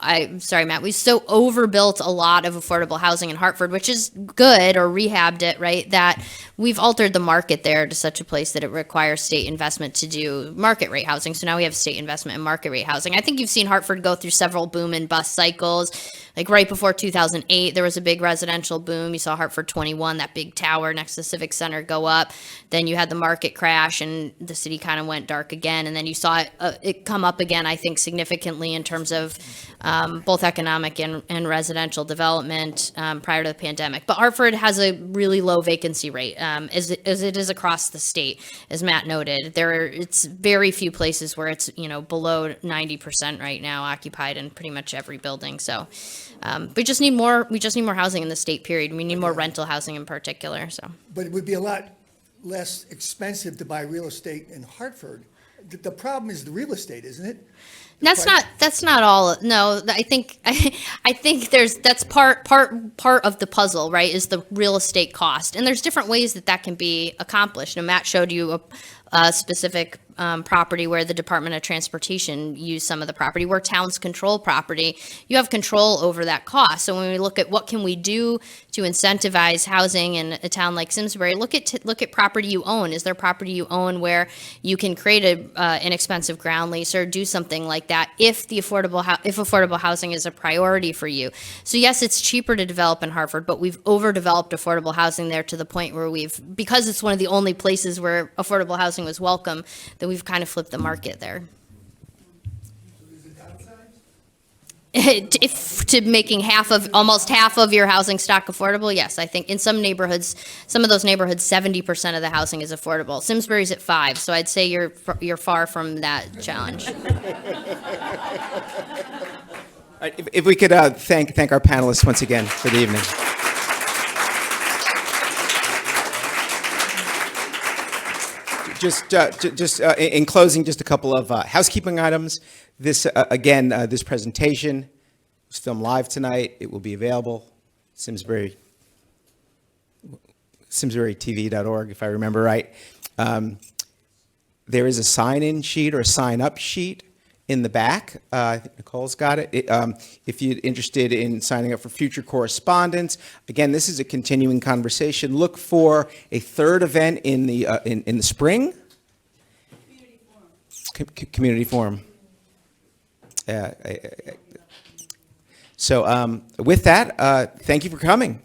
Matt, we've so overbuilt a lot of affordable housing in Hartford, which is good, or rehabbed it, right? That we've altered the market there to such a place that it requires state investment to do market rate housing. So now we have state investment in market rate housing. I think you've seen Hartford go through several boom and bust cycles. Like right before 2008, there was a big residential boom. You saw Hartford 21, that big tower next to the Civic Center, go up. Then you had the market crash and the city kind of went dark again. And then you saw it come up again, I think, significantly in terms of both economic and residential development prior to the pandemic. But Hartford has a really low vacancy rate, as it is across the state, as Matt noted. It's very few places where it's below 90% right now occupied in pretty much every building. So we just need more housing in the state, period. We need more rental housing in particular. So, But it would be a lot less expensive to buy real estate in Hartford. The problem is the real estate, isn't it? That's not all. No, I think that's part of the puzzle, right? Is the real estate cost, and there's different ways that can be accomplished. Now, Matt showed you specific property where the Department of Transportation used some of the property, where towns control property, you have control over that cost. So when we look at what can we do to incentivize housing in a town like Simsbury, look at property you own. Is there property you own where you can create an inexpensive ground lease or do something like that if affordable housing is a priority for you? So yes, it's cheaper to develop in Hartford, but we've overdeveloped affordable housing there to the point where because it's one of the only places where affordable housing was welcome, that we've kind of flipped the market there. To making almost half of your housing stock affordable, yes, I think in some neighborhoods, some of those neighborhoods, 70% of the housing is affordable. Simsbury's at 5%, so I'd say you're far from that challenge. All right, if we could thank our panelists once again for the evening. Just in closing, just a couple of housekeeping items. This this presentation was filmed live tonight. It will be available simsburytv.org, if I remember right. There is a sign-in sheet or a sign-up sheet in the back. I think Nicole's got it. If you're interested in signing up for future correspondence, again, this is a continuing conversation. Look for a third event in the spring. Community forum. So with that, thank you for coming.